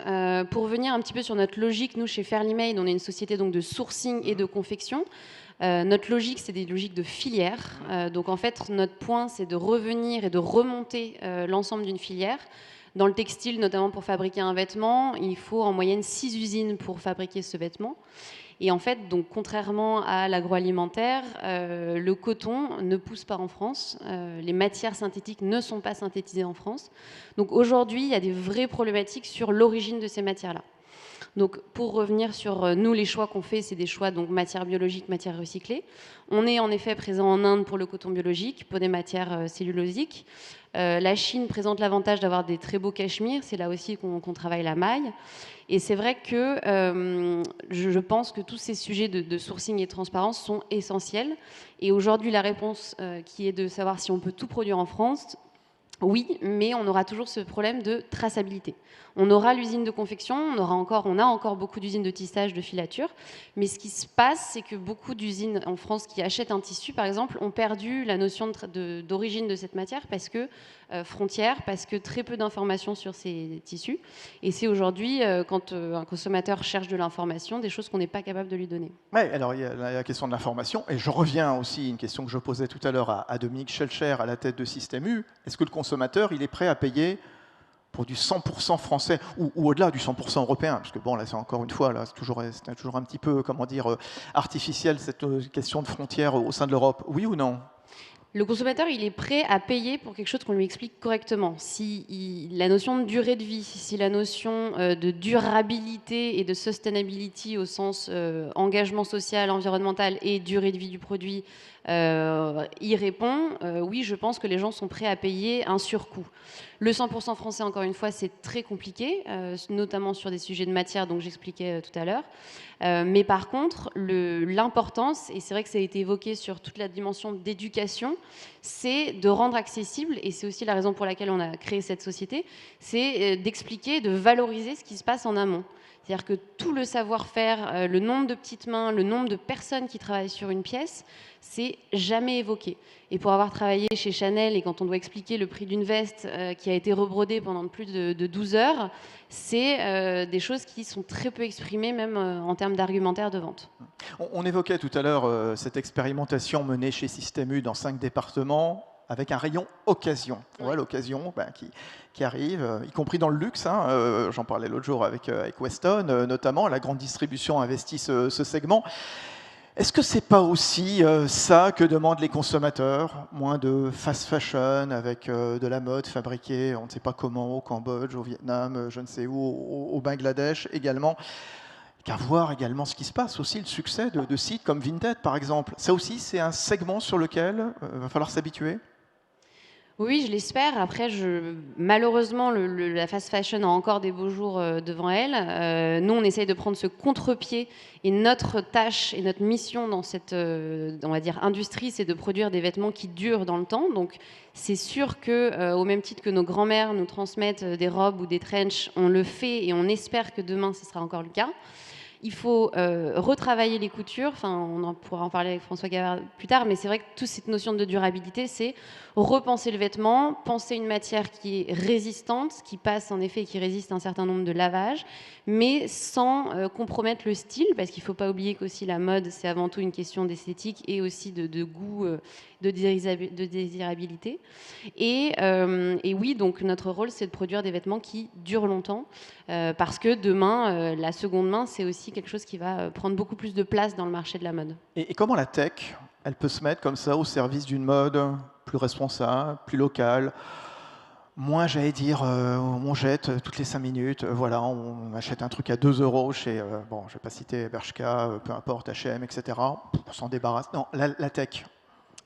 Pour revenir un petit peu sur notre logique, nous, chez Fairly Made, on est une société donc, de sourcing et de confection. Notre logique, c'est des logiques de filière. Donc, en fait, notre point, c'est de revenir et de remonter l'ensemble d'une filière. Dans le textile, notamment pour fabriquer un vêtement, il faut en moyenne 6 usines pour fabriquer ce vêtement. Et en fait, donc, contrairement à l'agroalimentaire, le coton ne pousse pas en France. Les matières synthétiques ne sont pas synthétisées en France. Donc aujourd'hui, il y a des vraies problématiques sur l'origine de ces matières-là. Donc pour revenir sur nous, les choix qu'on fait, c'est des choix donc matières biologiques, matières recyclées. On est en effet présent en Inde pour le coton biologique, pour des matières cellulosiques. La Chine présente l'avantage d'avoir des très beaux cachemires. C'est là aussi qu'on travaille la maille. Et c'est vrai que je pense que tous ces sujets de sourcing et de transparence sont essentiels. Et aujourd'hui, la réponse qui est de savoir si on peut tout produire en France, oui, mais on aura toujours ce problème de traçabilité. On aura l'usine de confection, on a encore beaucoup d'usines de tissage, de filature, mais ce qui se passe, c'est que beaucoup d'usines en France qui achètent un tissu, par exemple, ont perdu la notion d'origine de cette matière parce que frontière, parce que très peu d'informations sur ces tissus. Et c'est aujourd'hui, quand un consommateur cherche de l'information, des choses qu'on n'est pas capable de lui donner. Oui, alors il y a la question de l'information, et je reviens aussi à une question que je posais tout à l'heure à Dominique Schelcher à la tête de Système U. Est-ce que le consommateur, il est prêt à payer pour du 100% français, ou au-delà du 100% européen, parce que bon, là, c'est encore une fois, là, c'est toujours un petit peu, comment dire, artificiel, cette question de frontières au sein de l'Europe. Oui ou non ? Le consommateur, il est prêt à payer pour quelque chose qu'on lui explique correctement. Si la notion de durée de vie, si la notion de durabilité et de sustainability au sens engagement social, environnemental et durée de vie du produit y répond, oui, je pense que les gens sont prêts à payer un surcoût. Le 100% français, encore une fois, c'est très compliqué, notamment sur des sujets de matière, dont j'expliquais tout à l'heure. Mais par contre, l'importance, et c'est vrai que ça a été évoqué sur toute la dimension d'éducation, c'est de rendre accessible, et c'est aussi la raison pour laquelle on a créé cette société, c'est d'expliquer, de valoriser ce qui se passe en amont. C'est-à-dire que tout le savoir-faire, le nombre de petites mains, le nombre de personnes qui travaillent sur une pièce, c'est jamais évoqué. Et pour avoir travaillé chez Chanel, et quand on doit expliquer le prix d'une veste qui a été rebrodée pendant plus de 12 heures, c'est des choses qui sont très peu exprimées, même en termes d'argumentaire de vente. On évoquait tout à l'heure cette expérimentation menée chez Système U dans 5 départements, avec un rayon occasion. Ouais, l'occasion qui arrive, y compris dans le luxe. Hein, j'en parlais l'autre jour avec Weston, notamment. La grande distribution investit ce segment. Est-ce que c'est pas aussi ça que demandent les consommateurs? Moins de fast fashion avec de la mode fabriquée, on ne sait pas comment, au Cambodge, au Vietnam, je ne sais où, au Bangladesh également. Qu'à voir également ce qui se passe, aussi le succès de sites comme Vinted, par exemple. Ça aussi, c'est un segment sur lequel il va falloir s'habituer. Oui, je l'espère. Après, malheureusement, la fast fashion a encore des beaux jours devant elle. Nous, on essaye de prendre ce contre-pied. Et notre tâche et notre mission dans cette on va dire, industrie, c'est de produire des vêtements qui durent dans le temps. Donc, c'est sûr que, au même titre que nos grands-mères nous transmettent des robes ou des trenches, on le fait et on espère que demain, ce sera encore le cas. Il faut retravailler les coutures. Enfin, on pourra en parler avec François Gavard plus tard, mais c'est vrai que toute cette notion de durabilité, c'est repenser le vêtement, penser une matière qui est résistante, qui passe en effet et qui résiste à un certain nombre de lavages, mais sans compromettre le style, parce qu'il ne faut pas oublier qu'aussi la mode, c'est avant tout une question d'esthétique et aussi de goût, de désirabilité. Et oui, donc notre rôle, c'est de produire des vêtements qui durent longtemps, parce que demain, la seconde main, c'est aussi quelque chose qui va prendre beaucoup plus de place dans le marché de la mode. Et comment la tech, elle peut se mettre comme ça au service d'une mode plus responsable, plus locale, moins, j'allais dire, on jette toutes les 5 minutes, voilà, on achète un truc à 2 € chez, bon, je ne vais pas citer Bershka, peu importe, H&M, etc., on s'en débarrasse. Non, la tech.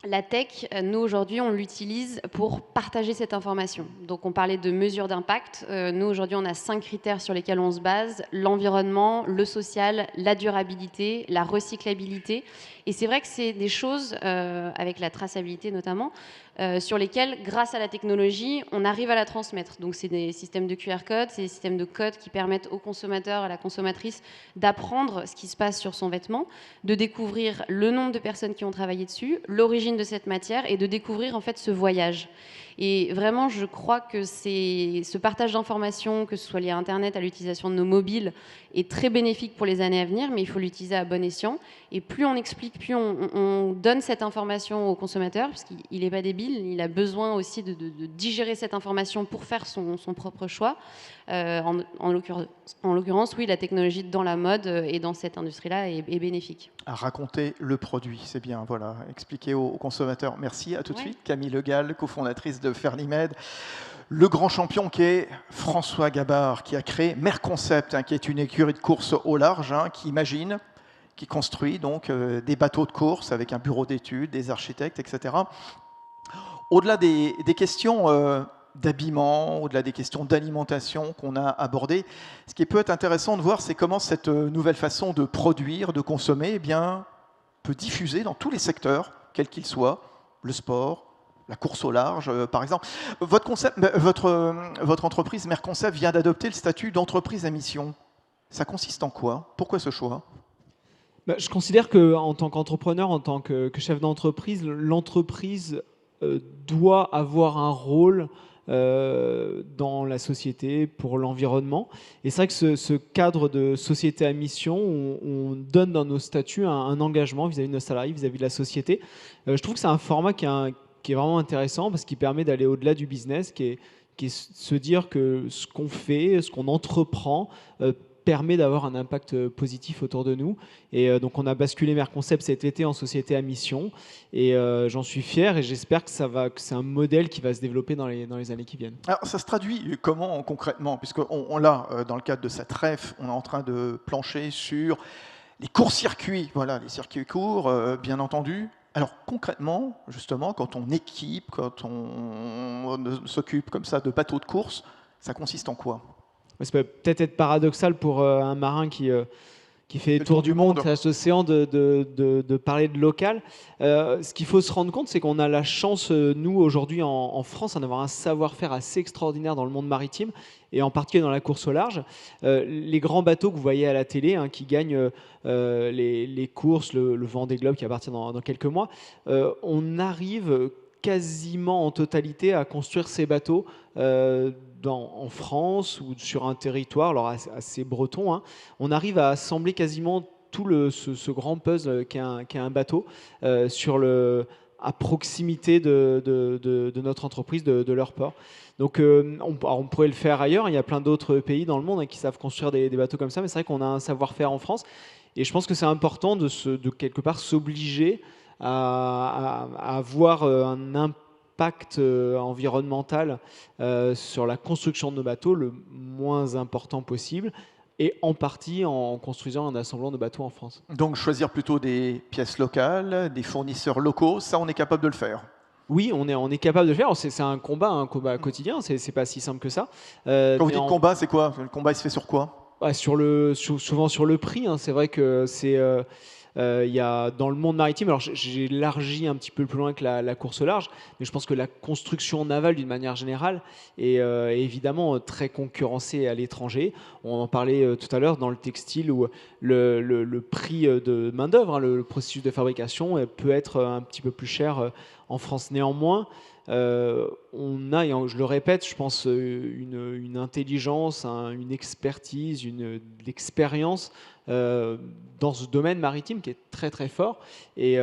La tech, nous aujourd'hui, on l'utilise pour partager cette information. Donc on parlait de mesures d'impact. Nous aujourd'hui, on a 5 critères sur lesquels on se base: l'environnement, le social, la durabilité, la recyclabilité. Et c'est vrai que c'est des choses, avec la traçabilité notamment, sur lesquelles, grâce à la technologie, on arrive à la transmettre. Donc c'est des systèmes de QR code, c'est des systèmes de code qui permettent au consommateur, à la consommatrice, d'apprendre ce qui se passe sur son vêtement, de découvrir le nombre de personnes qui ont travaillé dessus, l'origine de cette matière et de découvrir en fait ce voyage. Et vraiment, je crois que ce partage d'informations, que ce soit lié à Internet, à l'utilisation de nos mobiles, est très bénéfique pour les années à venir, mais il faut l'utiliser à bon escient. Et plus on explique, plus on donne cette information au consommateur, parce qu'il n'est pas débile, il a besoin aussi de digérer cette information pour faire son propre choix. En l'occurrence, oui, la technologie dans la mode et dans cette industrie-là est bénéfique. À raconter le produit, c'est bien, voilà, expliquer aux consommateurs. Merci, à tout de Ouais. suite. Camille Le Gall, cofondatrice de Fairlymed. Le grand champion qui est François Gabard, qui a créé Merconcept, qui est une écurie de course au large, qui imagine, qui construit donc des bateaux de course avec un bureau d'études, des architectes, etc. Au-delà des questions d'habillement, au-delà des questions d'alimentation qu'on a abordées, ce qui peut être intéressant de voir, c'est comment cette nouvelle façon de produire, de consommer, eh bien, peut diffuser dans tous les secteurs, quels qu'ils soient, le sport, la course au large, par exemple. Votre entreprise Merconcept vient d'adopter le statut d'entreprise à mission. Ça consiste en quoi? Pourquoi ce choix? Je considère qu'en tant qu'entrepreneur, en tant que chef d'entreprise, l'entreprise doit avoir un rôle dans la société, pour l'environnement. Et c'est vrai que ce cadre de société à mission, on donne dans nos statuts un engagement vis-à-vis de nos salariés, vis-à-vis de la société. Je trouve que c'est un format qui est vraiment intéressant parce qu'il permet d'aller au-delà du business, qui est se dire que ce qu'on fait, ce qu'on entreprend, permet d'avoir un impact positif autour de nous. Et donc on a basculé Merconcept cet été en société à mission. Et j'en suis fier et j'espère que c'est un modèle qui va se développer dans les années qui viennent. Alors, ça se traduit comment concrètement? Puisqu'on l'a, dans le cadre de cette REF, on est en train de plancher sur les courts-circuits, voilà, les circuits courts, bien entendu. Alors concrètement, justement, quand on équipe, quand on s'occupe comme ça de bateaux de course, ça consiste en quoi? Ça peut peut-être être paradoxal pour un marin qui fait tour du monde, traverse l'océan, de parler de local. Ce qu'il faut se rendre compte, c'est qu'on a la chance, nous, aujourd'hui, en France, d'avoir un savoir-faire assez extraordinaire dans le monde maritime, et en particulier dans la course au large. Les grands bateaux que vous voyez à la télé, qui gagnent les courses, le Vendée Globe qui va partir dans quelques mois, on arrive quasiment en totalité à construire ces bateaux en France ou sur un territoire, alors assez breton. On arrive à assembler quasiment tout ce grand puzzle qu'est un bateau à proximité de notre entreprise, de leur port. Donc on pourrait le faire ailleurs, il y a plein d'autres pays dans le monde qui savent construire des bateaux comme ça, mais c'est vrai qu'on a un savoir-faire en France, et je pense que c'est important de quelque part s'obliger à avoir un impact environnemental sur la construction de nos bateaux le moins important possible, et en partie en construisant, en assemblant nos bateaux en France. Donc choisir plutôt des pièces locales, des fournisseurs locaux, ça on est capable de le faire? Oui, on est capable de le faire. C'est un combat quotidien, c'est pas si simple que ça. Quand vous dites combat, c'est quoi? Le combat il se fait sur quoi? Souvent sur le prix. C'est vrai que c'est... il y a dans le monde maritime, alors j'ai élargi un petit peu plus loin que la course au large, mais je pense que la construction navale d'une manière générale est évidemment très concurrencée à l'étranger. On en parlait tout à l'heure dans le textile, où le prix de main-d'œuvre, le processus de fabrication peut être un petit peu plus cher en France. Néanmoins, on a, et je le répète, je pense, une intelligence, une expertise, de l'expérience dans ce domaine maritime qui est très très fort, et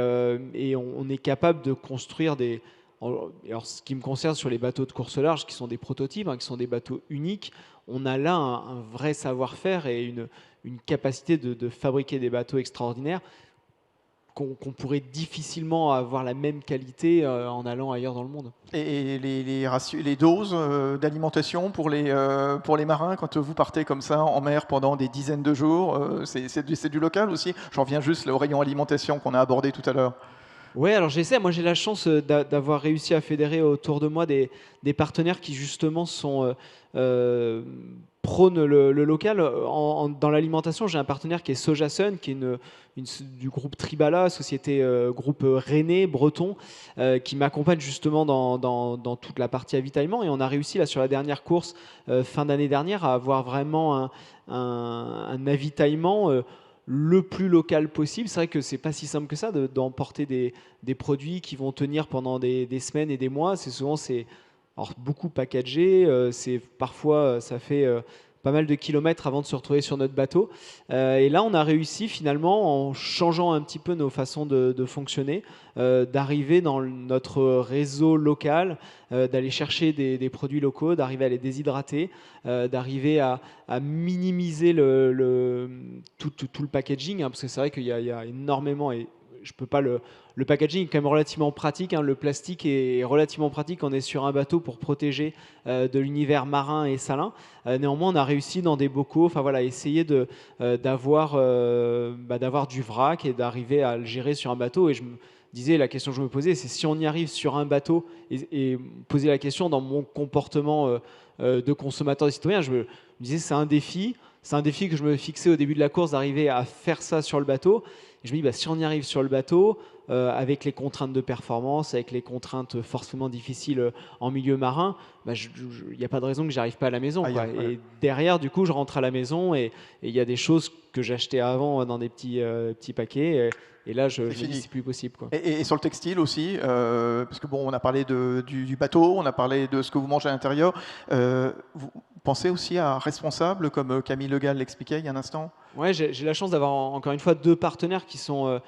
on est capable de construire alors ce qui me concerne sur les bateaux de course au large, qui sont des prototypes, qui sont des bateaux uniques, on a là un vrai savoir-faire et une capacité de fabriquer des bateaux extraordinaires qu'on pourrait difficilement avoir la même qualité en allant ailleurs dans le monde. Et les doses d'alimentation pour les marins, quand vous partez comme ça en mer pendant des dizaines de jours, c'est du local aussi? J'en reviens juste au rayon alimentation qu'on a abordé tout à l'heure. Oui, alors j'essaie. Moi, j'ai la chance d'avoir réussi à fédérer autour de moi des partenaires qui justement prônent le local. Dans l'alimentation, j'ai un partenaire qui est Sojasun, qui est du groupe Tribala, société groupe rennais, breton, qui m'accompagne justement dans toute la partie avitaillement. Et on a réussi là sur la dernière course, fin d'année dernière, à avoir vraiment un avitaillement le plus local possible. C'est vrai que c'est pas si simple que ça d'emporter des produits qui vont tenir pendant des semaines et des mois. Souvent alors beaucoup packagé. Parfois, ça fait pas mal de kilomètres avant de se retrouver sur notre bateau. Et là, on a réussi finalement, en changeant un petit peu nos façons de fonctionner, d'arriver dans notre réseau local, d'aller chercher des produits locaux, d'arriver à les déshydrater, d'arriver à minimiser tout le packaging, hein, parce que c'est vrai qu'il y a énormément, et je peux pas le packaging est quand même relativement pratique, hein, le plastique est relativement pratique quand on est sur un bateau pour protéger de l'univers marin et salin. Néanmoins, on a réussi dans des bocaux, enfin voilà, essayer d'avoir du vrac et d'arriver à le gérer sur un bateau. Et je me disais, la question que je me posais, c'est si on y arrive sur un bateau et poser la question dans mon comportement de consommateur et citoyen, je me disais, c'est un défi. C'est un défi que je me fixais au début de la course, d'arriver à faire ça sur le bateau. Et je me dis, si on y arrive sur le bateau, avec les contraintes de performance, avec les contraintes forcément difficiles en milieu marin, il n'y a pas de raison que j'arrive pas à la maison. Et derrière, du coup, je rentre à la maison et il y a des choses que j'achetais avant dans des petits paquets. Et là, je me dis, c'est plus possible. Et sur le textile aussi, parce que on a parlé du bateau, on a parlé de ce que vous mangez à l'intérieur. Vous pensez aussi à responsable, comme Camille Le Gall l'expliquait il y a un instant? Ouais, j'ai la chance d'avoir encore une fois 2 partenaires qui sont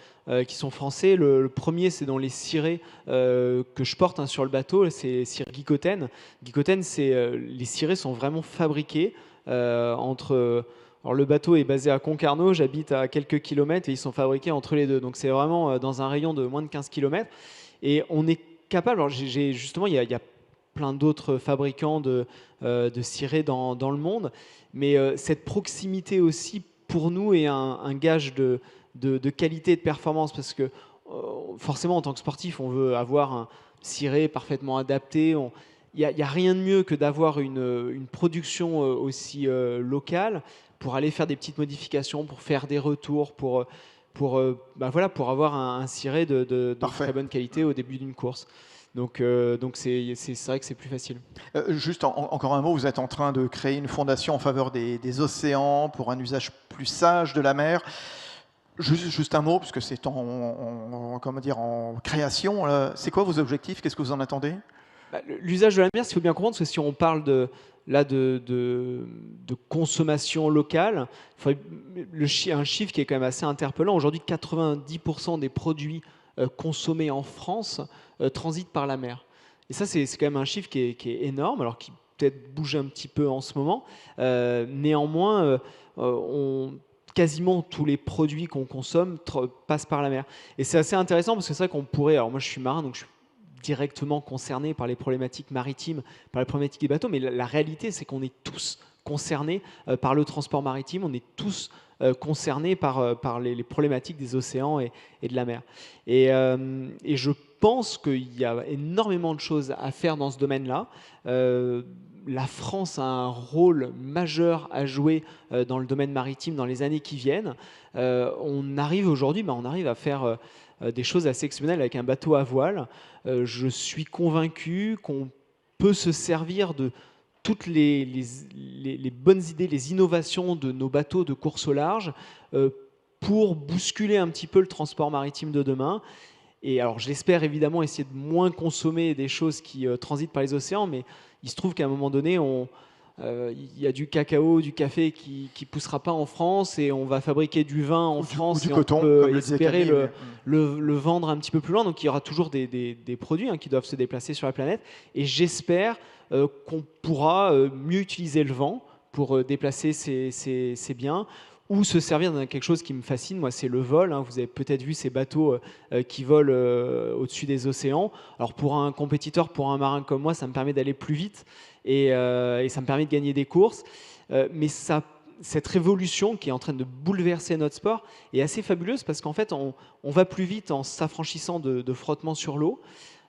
français. Le premier, c'est dans les cirés que je porte sur le bateau, c'est les cirés Guicoten. Guicoten, les cirés sont vraiment fabriqués alors le bateau est basé à Concarneau, j'habite à quelques kilomètres et ils sont fabriqués entre les deux. Donc c'est vraiment dans un rayon de moins de 15 km. Et on est capable, alors justement, il y a plein d'autres fabricants de cirés dans le monde, mais cette proximité aussi, pour nous, est un gage de qualité et de performance, parce que forcément, en tant que sportif, on veut avoir un ciré parfaitement adapté. Il n'y a rien de mieux que d'avoir une production aussi locale, pour aller faire des petites modifications, pour faire des retours, pour avoir un ciré de très bonne qualité au début d'une course. Donc c'est vrai que c'est plus facile. Juste encore un mot, vous êtes en train de créer une fondation en faveur des océans pour un usage plus sage de la mer. Juste un mot, puisque c'est en création. C'est quoi vos objectifs? Qu'est-ce que vous en attendez? L'usage de la mer, il faut bien comprendre, parce que si on parle de consommation locale, un chiffre qui est quand même assez interpellant. Aujourd'hui, 90% des produits consommés en France transitent par la mer. Et ça, c'est quand même un chiffre qui est énorme, alors qui peut-être bouge un petit peu en ce moment. Néanmoins, quasiment tous les produits qu'on consomme passent par la mer. Et c'est assez intéressant, parce que c'est vrai qu'on pourrait... Alors moi, je suis marin, donc je suis directement concernés par les problématiques maritimes, par les problématiques des bateaux, mais la réalité, c'est qu'on est tous concernés par le transport maritime, on est tous concernés par les problématiques des océans et de la mer. Et je pense qu'il y a énormément de choses à faire dans ce domaine-là. La France a un rôle majeur à jouer dans le domaine maritime dans les années qui viennent. On arrive aujourd'hui, on arrive à faire des choses assez exceptionnelles avec un bateau à voile. Je suis convaincu qu'on peut se servir de toutes les bonnes idées, les innovations de nos bateaux de course au large pour bousculer un petit peu le transport maritime de demain. Et alors, j'espère évidemment essayer de moins consommer des choses qui transitent par les océans, mais il se trouve qu'à un moment donné, il y a du cacao, du café qui poussera pas en France, et on va fabriquer du vin en France, du et coton, on peut comme espérer le vendre un petit peu plus loin. Donc il y aura toujours des produits qui doivent se déplacer sur la planète, et j'espère qu'on pourra mieux utiliser le vent pour déplacer ces biens, ou se servir de quelque chose qui me fascine, moi, c'est le vol. Vous avez peut-être vu ces bateaux qui volent au-dessus des océans. Alors pour un compétiteur, pour un marin comme moi, ça me permet d'aller plus vite, et ça me permet de gagner des courses. Mais cette révolution qui est en train de bouleverser notre sport est assez fabuleuse, parce qu'en fait, on va plus vite en s'affranchissant de frottements sur l'eau.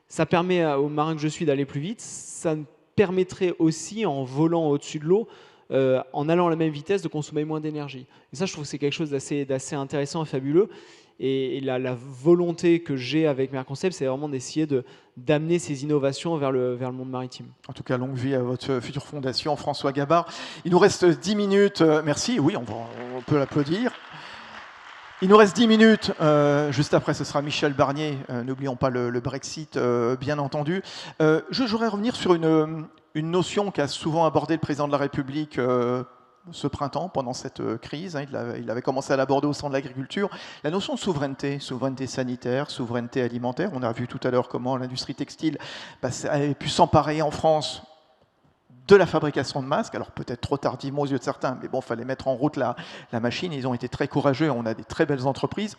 Ça permet aux marins que je suis d'aller plus vite. Ça me permettrait aussi, en volant au-dessus de l'eau, en allant à la même vitesse, de consommer moins d'énergie. Et ça, je trouve que c'est quelque chose d'assez intéressant et fabuleux. Et la volonté que j'ai avec Merconcept, c'est vraiment d'essayer d'amener ces innovations vers le monde maritime. En tout cas, longue vie à votre future fondation, François Gabard. Il nous reste 10 minutes. Merci. Oui, on peut l'applaudir. Il nous reste 10 minutes. Juste après, ce sera Michel Barnier. N'oublions pas le Brexit, bien entendu. Je voudrais revenir sur une notion qu'a souvent abordée le président de la République ce printemps, pendant cette crise. Il avait commencé à l'aborder au sein de l'agriculture. La notion de souveraineté sanitaire, souveraineté alimentaire. On a vu tout à l'heure comment l'industrie textile avait pu s'emparer en France de la fabrication de masques, alors peut-être trop tardivement aux yeux de certains, mais bon, il fallait mettre en route la machine, ils ont été très courageux, on a des très belles entreprises.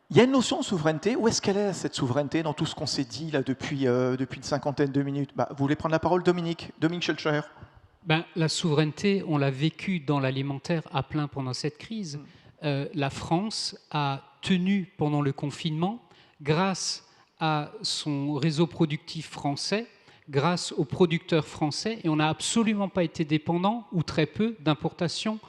Il y a une notion de souveraineté, où est-ce qu'elle est cette souveraineté dans tout ce qu'on s'est dit là, depuis une cinquantaine de minutes? Vous voulez prendre la parole, Dominique Schelcher? La souveraineté, on l'a vécu dans l'alimentaire à plein pendant cette crise. La France a tenu pendant le confinement grâce à son réseau productif français, grâce aux producteurs français, et on n'a absolument pas été dépendant, ou très peu, d'importations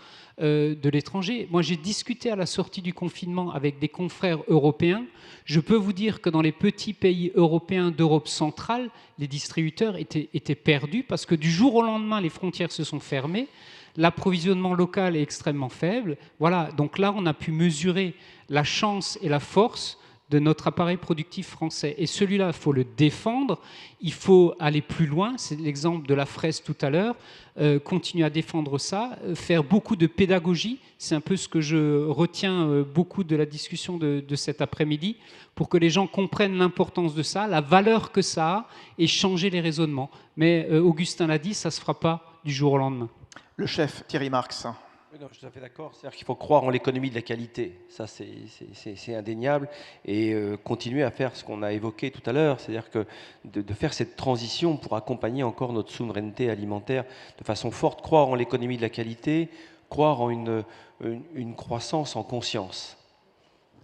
de l'étranger. Moi, j'ai discuté à la sortie du confinement avec des confrères européens. Je peux vous dire que dans les petits pays européens d'Europe centrale, les distributeurs étaient perdus parce que du jour au lendemain, les frontières se sont fermées. L'approvisionnement local est extrêmement faible. Voilà, donc là, on a pu mesurer la chance et la force de notre appareil productif français. Et celui-là, il faut le défendre, il faut aller plus loin, c'est l'exemple de la fraise tout à l'heure, continuer à défendre ça, faire beaucoup de pédagogie, c'est un peu ce que je retiens beaucoup de la discussion de cet après-midi, pour que les gens comprennent l'importance de ça, la valeur que ça a, et changer les raisonnements. Mais Augustin l'a dit, ça ne se fera pas du jour au lendemain. Le chef Thierry Marx. Oui, non, je suis tout à fait d'accord. C'est-à-dire qu'il faut croire en l'économie de la qualité. Ça, c'est indéniable. Et continuer à faire ce qu'on a évoqué tout à l'heure, c'est-à-dire que de faire cette transition pour accompagner encore notre souveraineté alimentaire de façon forte, croire en l'économie de la qualité, croire en une croissance en conscience.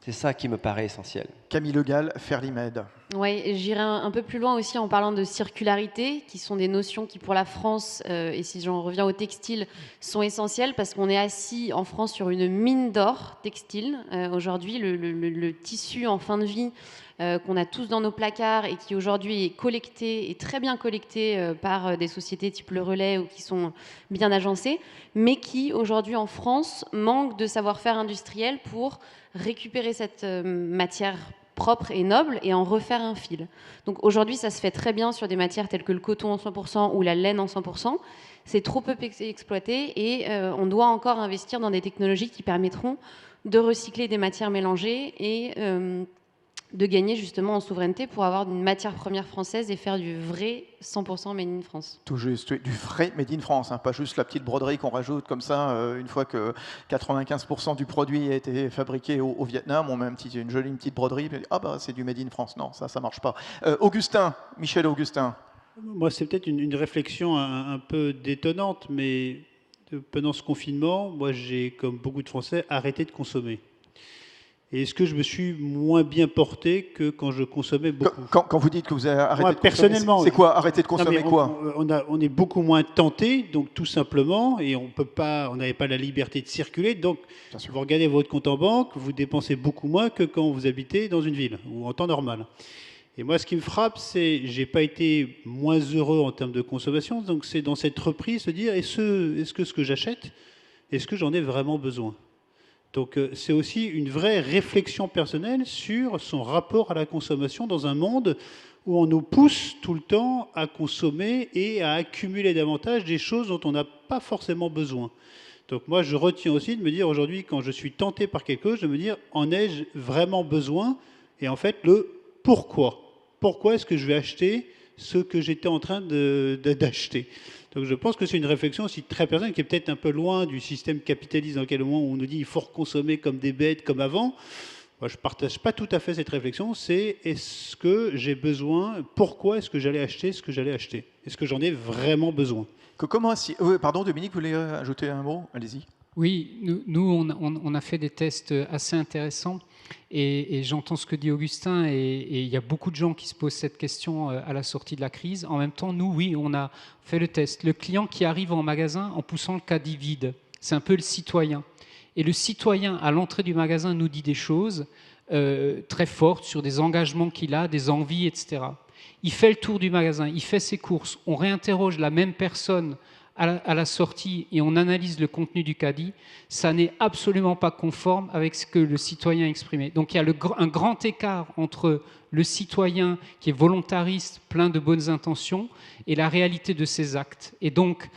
C'est ça qui me paraît essentiel. Camille Le Gall, Ferlimed. Oui, j'irai un peu plus loin aussi en parlant de circularité, qui sont des notions qui pour la France, et si j'en reviens au textile, sont essentielles parce qu'on est assis en France sur une mine d'or textile. Aujourd'hui, le tissu en fin de vie qu'on a tous dans nos placards et qui aujourd'hui est collecté, et très bien collecté par des sociétés type Le Relais ou qui sont bien agencées, mais qui aujourd'hui en France manque de savoir-faire industriel pour récupérer cette matière propre et noble et en refaire un fil. Donc aujourd'hui, ça se fait très bien sur des matières telles que le coton en 100% ou la laine en 100%. C'est trop peu exploité et on doit encore investir dans des technologies qui permettront de recycler des matières mélangées et de gagner justement en souveraineté pour avoir une matière première française et faire du vrai 100% made in France. Tout juste, du vrai made in France, hein, pas juste la petite broderie qu'on rajoute comme ça, une fois que 95% du produit a été fabriqué au Vietnam, on met une jolie petite broderie, et c'est du made in France. Non, ça marche pas. Augustin, Michel Augustin. Moi, c'est peut-être une réflexion un peu détonnante, mais pendant ce confinement, moi, j'ai, comme beaucoup de Français, arrêté de consommer. Et est-ce que je me suis moins bien porté que quand je consommais beaucoup? Quand vous dites que vous avez arrêté de consommer, personnellement, c'est quoi arrêter de consommer? On est beaucoup moins tenté, donc tout simplement, et on n'avait pas la liberté de circuler. Donc, vous regardez votre compte en banque, vous dépensez beaucoup moins que quand vous habitez dans une ville ou en temps normal. Et moi, ce qui me frappe, c'est que je n'ai pas été moins heureux en termes de consommation. Donc, c'est dans cette reprise se dire est-ce que ce que j'achète, est-ce que j'en ai vraiment besoin? Donc c'est aussi une vraie réflexion personnelle sur son rapport à la consommation dans un monde où on nous pousse tout le temps à consommer et à accumuler davantage des choses dont on n'a pas forcément besoin. Donc moi, je retiens aussi de me dire aujourd'hui, quand je suis tenté par quelque chose, de me dire en ai-je vraiment besoin? Et en fait, le pourquoi. Pourquoi est-ce que je vais acheter ce que j'étais en train d'acheter? Donc je pense que c'est une réflexion aussi très personnelle qui est peut-être un peu loin du système capitaliste dans lequel au moment où on nous dit il faut consommer comme des bêtes, comme avant. Moi, je ne partage pas tout à fait cette réflexion. C'est est-ce que j'ai besoin, pourquoi est-ce que j'allais acheter ce que j'allais acheter? Est-ce que j'en ai vraiment besoin? Pardon Dominique, vous voulez ajouter un mot? Allez-y. Oui, nous on a fait des tests assez intéressants et j'entends ce que dit Augustin et il y a beaucoup de gens qui se posent cette question à la sortie de la crise. En même temps, nous, oui, on a fait le test. Le client qui arrive en magasin en poussant le caddie vide, c'est un peu le citoyen. Et le citoyen, à l'entrée du magasin, nous dit des choses très fortes sur des engagements qu'il a, des envies, etc. Il fait le tour du magasin, il fait ses courses, on réinterroge la même personne à la sortie et on analyse le contenu du caddie, ça n'est absolument pas conforme avec ce que le citoyen exprimait. Donc il y a un grand écart entre le citoyen qui est volontariste, plein de bonnes intentions, et la réalité de ses actes. Et donc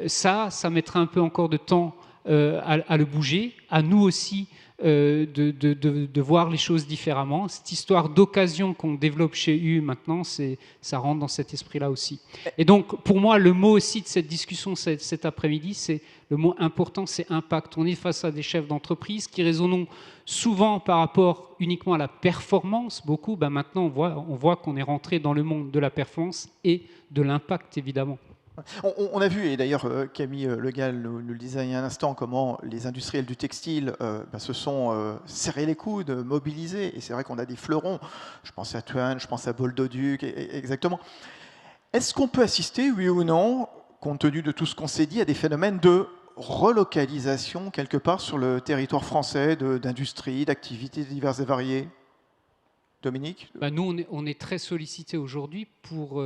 ça mettra un peu encore de temps à le bouger, à nous aussi de voir les choses différemment. Cette histoire d'occasion qu'on développe chez U maintenant, ça rentre dans cet esprit-là aussi. Et donc, pour moi, le mot aussi de cette discussion cet après-midi, c'est le mot important, c'est impact. On est face à des chefs d'entreprise qui raisonnent souvent par rapport uniquement à la performance. Beaucoup, maintenant, on voit qu'on est rentré dans le monde de la performance et de l'impact, évidemment. On a vu, et d'ailleurs Camille Le Gall nous le disait il y a un instant, comment les industriels du textile se sont serrés les coudes, mobilisés, et c'est vrai qu'on a des fleurons, je pense à Thuan, je pense à Boldoduc, exactement. Est-ce qu'on peut assister, oui ou non, compte tenu de tout ce qu'on s'est dit, à des phénomènes de relocalisation quelque part sur le territoire français, d'industries, d'activités diverses et variées ? Dominique ? Nous, on est très sollicités aujourd'hui pour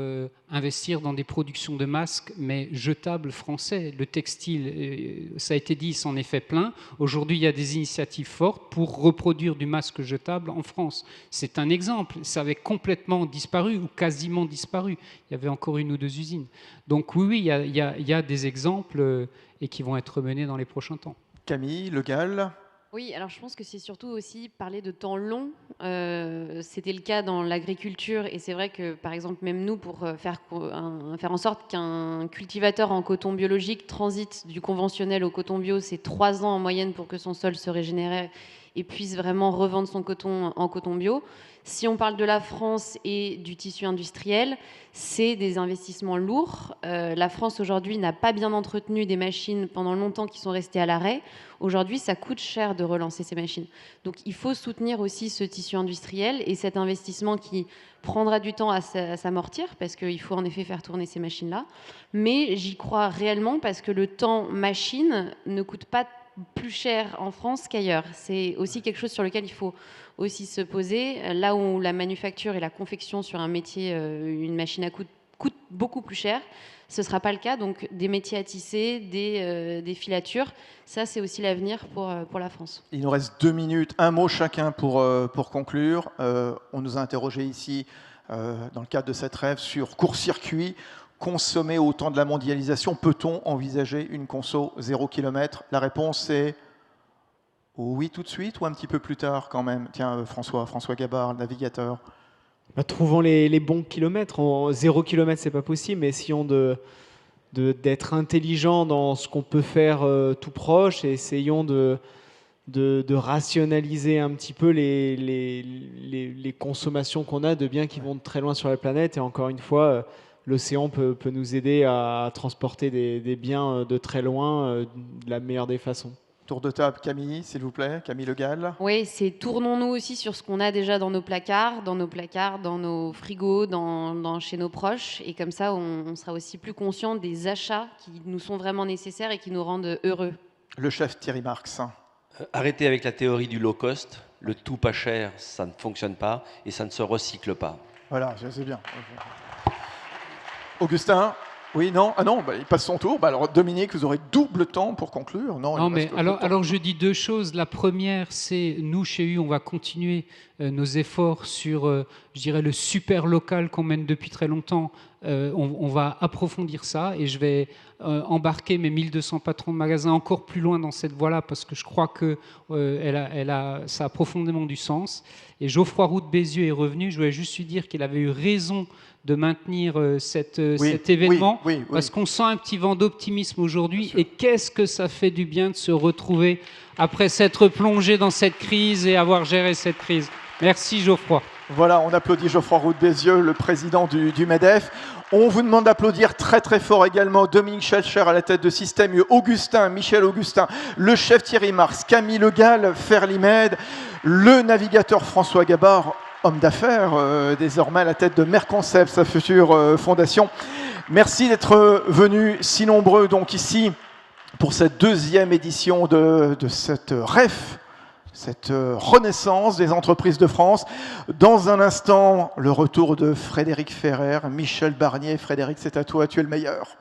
investir dans des productions de masques, mais jetables français. Le textile, ça a été dit, s'en est fait plein. Aujourd'hui, il y a des initiatives fortes pour reproduire du masque jetable en France. C'est un exemple. Ça avait complètement disparu ou quasiment disparu. Il y avait encore 1 ou 2 usines. Donc oui, il y a des exemples et qui vont être menés dans les prochains temps. Camille Le Gall ? Oui, alors je pense que c'est surtout aussi parler de temps long. C'était le cas dans l'agriculture et c'est vrai que, par exemple, même nous, pour faire en sorte qu'un cultivateur en coton biologique transite du conventionnel au coton bio, c'est 3 ans en moyenne pour que son sol se régénère et puisse vraiment revendre son coton en coton bio. Si on parle de la France et du tissu industriel, c'est des investissements lourds. La France, aujourd'hui, n'a pas bien entretenu des machines pendant longtemps qui sont restées à l'arrêt. Aujourd'hui, ça coûte cher de relancer ces machines. Donc, il faut soutenir aussi ce tissu industriel et cet investissement qui prendra du temps à s'amortir parce qu'il faut en effet faire tourner ces machines-là. Mais j'y crois réellement parce que le temps machine ne coûte pas plus cher en France qu'ailleurs. C'est aussi quelque chose sur lequel il faut aussi se poser. Là où la manufacture et la confection sur un métier, une machine à coûte beaucoup plus cher, ce ne sera pas le cas. Donc des métiers à tisser, des filatures, ça c'est aussi l'avenir pour la France. Il nous reste 2 minutes, un mot chacun pour conclure. On nous a interrogé ici, dans le cadre de cette rêve, sur court-circuit. Consommer au temps de la mondialisation, peut-on envisager une conso 0 km ? La réponse est oui tout de suite ou un petit peu plus tard quand même. Tiens, François Gabard, le navigateur. Trouvons les bons kilomètres. 0 km, c'est pas possible, mais essayons d'être intelligents dans ce qu'on peut faire tout proche et essayons de rationaliser un petit peu les consommations qu'on a de biens qui vont de très loin sur la planète. Et encore une fois, l'océan peut nous aider à transporter des biens de très loin de la meilleure des façons. Tour de table, Camille, s'il vous plaît. Camille Le Gall. Oui, c'est tournons-nous aussi sur ce qu'on a déjà dans nos placards, dans nos frigos, chez nos proches. Et comme ça, on sera aussi plus conscient des achats qui nous sont vraiment nécessaires et qui nous rendent heureux. Le chef Thierry Marx. Arrêtez avec la théorie du low cost. Le tout pas cher, ça ne fonctionne pas et ça ne se recycle pas. Voilà, c'est bien. Augustin ? Oui, non, il passe son tour. Alors Dominique, vous aurez double temps pour conclure. Non, mais alors je dis 2 choses. La première, c'est nous chez U, on va continuer nos efforts sur, je dirais, le super local qu'on mène depuis très longtemps. On va approfondir ça et je vais embarquer mes 1200 patrons de magasins encore plus loin dans cette voie-là parce que je crois que ça a profondément du sens. Et Geoffroy Roux de Bézieux est revenu. Je voulais juste lui dire qu'il avait eu raison de maintenir cet événement parce qu'on sent un petit vent d'optimisme aujourd'hui. Et qu'est-ce que ça fait du bien de se retrouver après s'être plongé dans cette crise et avoir géré cette crise. Merci Geoffroy. Voilà, on applaudit Geoffroy Roux de Bézieux, le président du MEDEF. On vous demande d'applaudir très très fort également Dominique Schelcher à la tête de Système U, Michel Augustin, le chef Thierry Marx, Camille Le Gall, Ferlimed, le navigateur François Gabard, homme d'affaires, désormais à la tête de Merconcept, sa future fondation. Merci d'être venus si nombreux donc ici pour cette 2e édition de cette REF, cette renaissance des entreprises de France. Dans un instant, le retour de Frédéric Ferrer, Michel Barnier. Frédéric, c'est à toi, tu es le meilleur.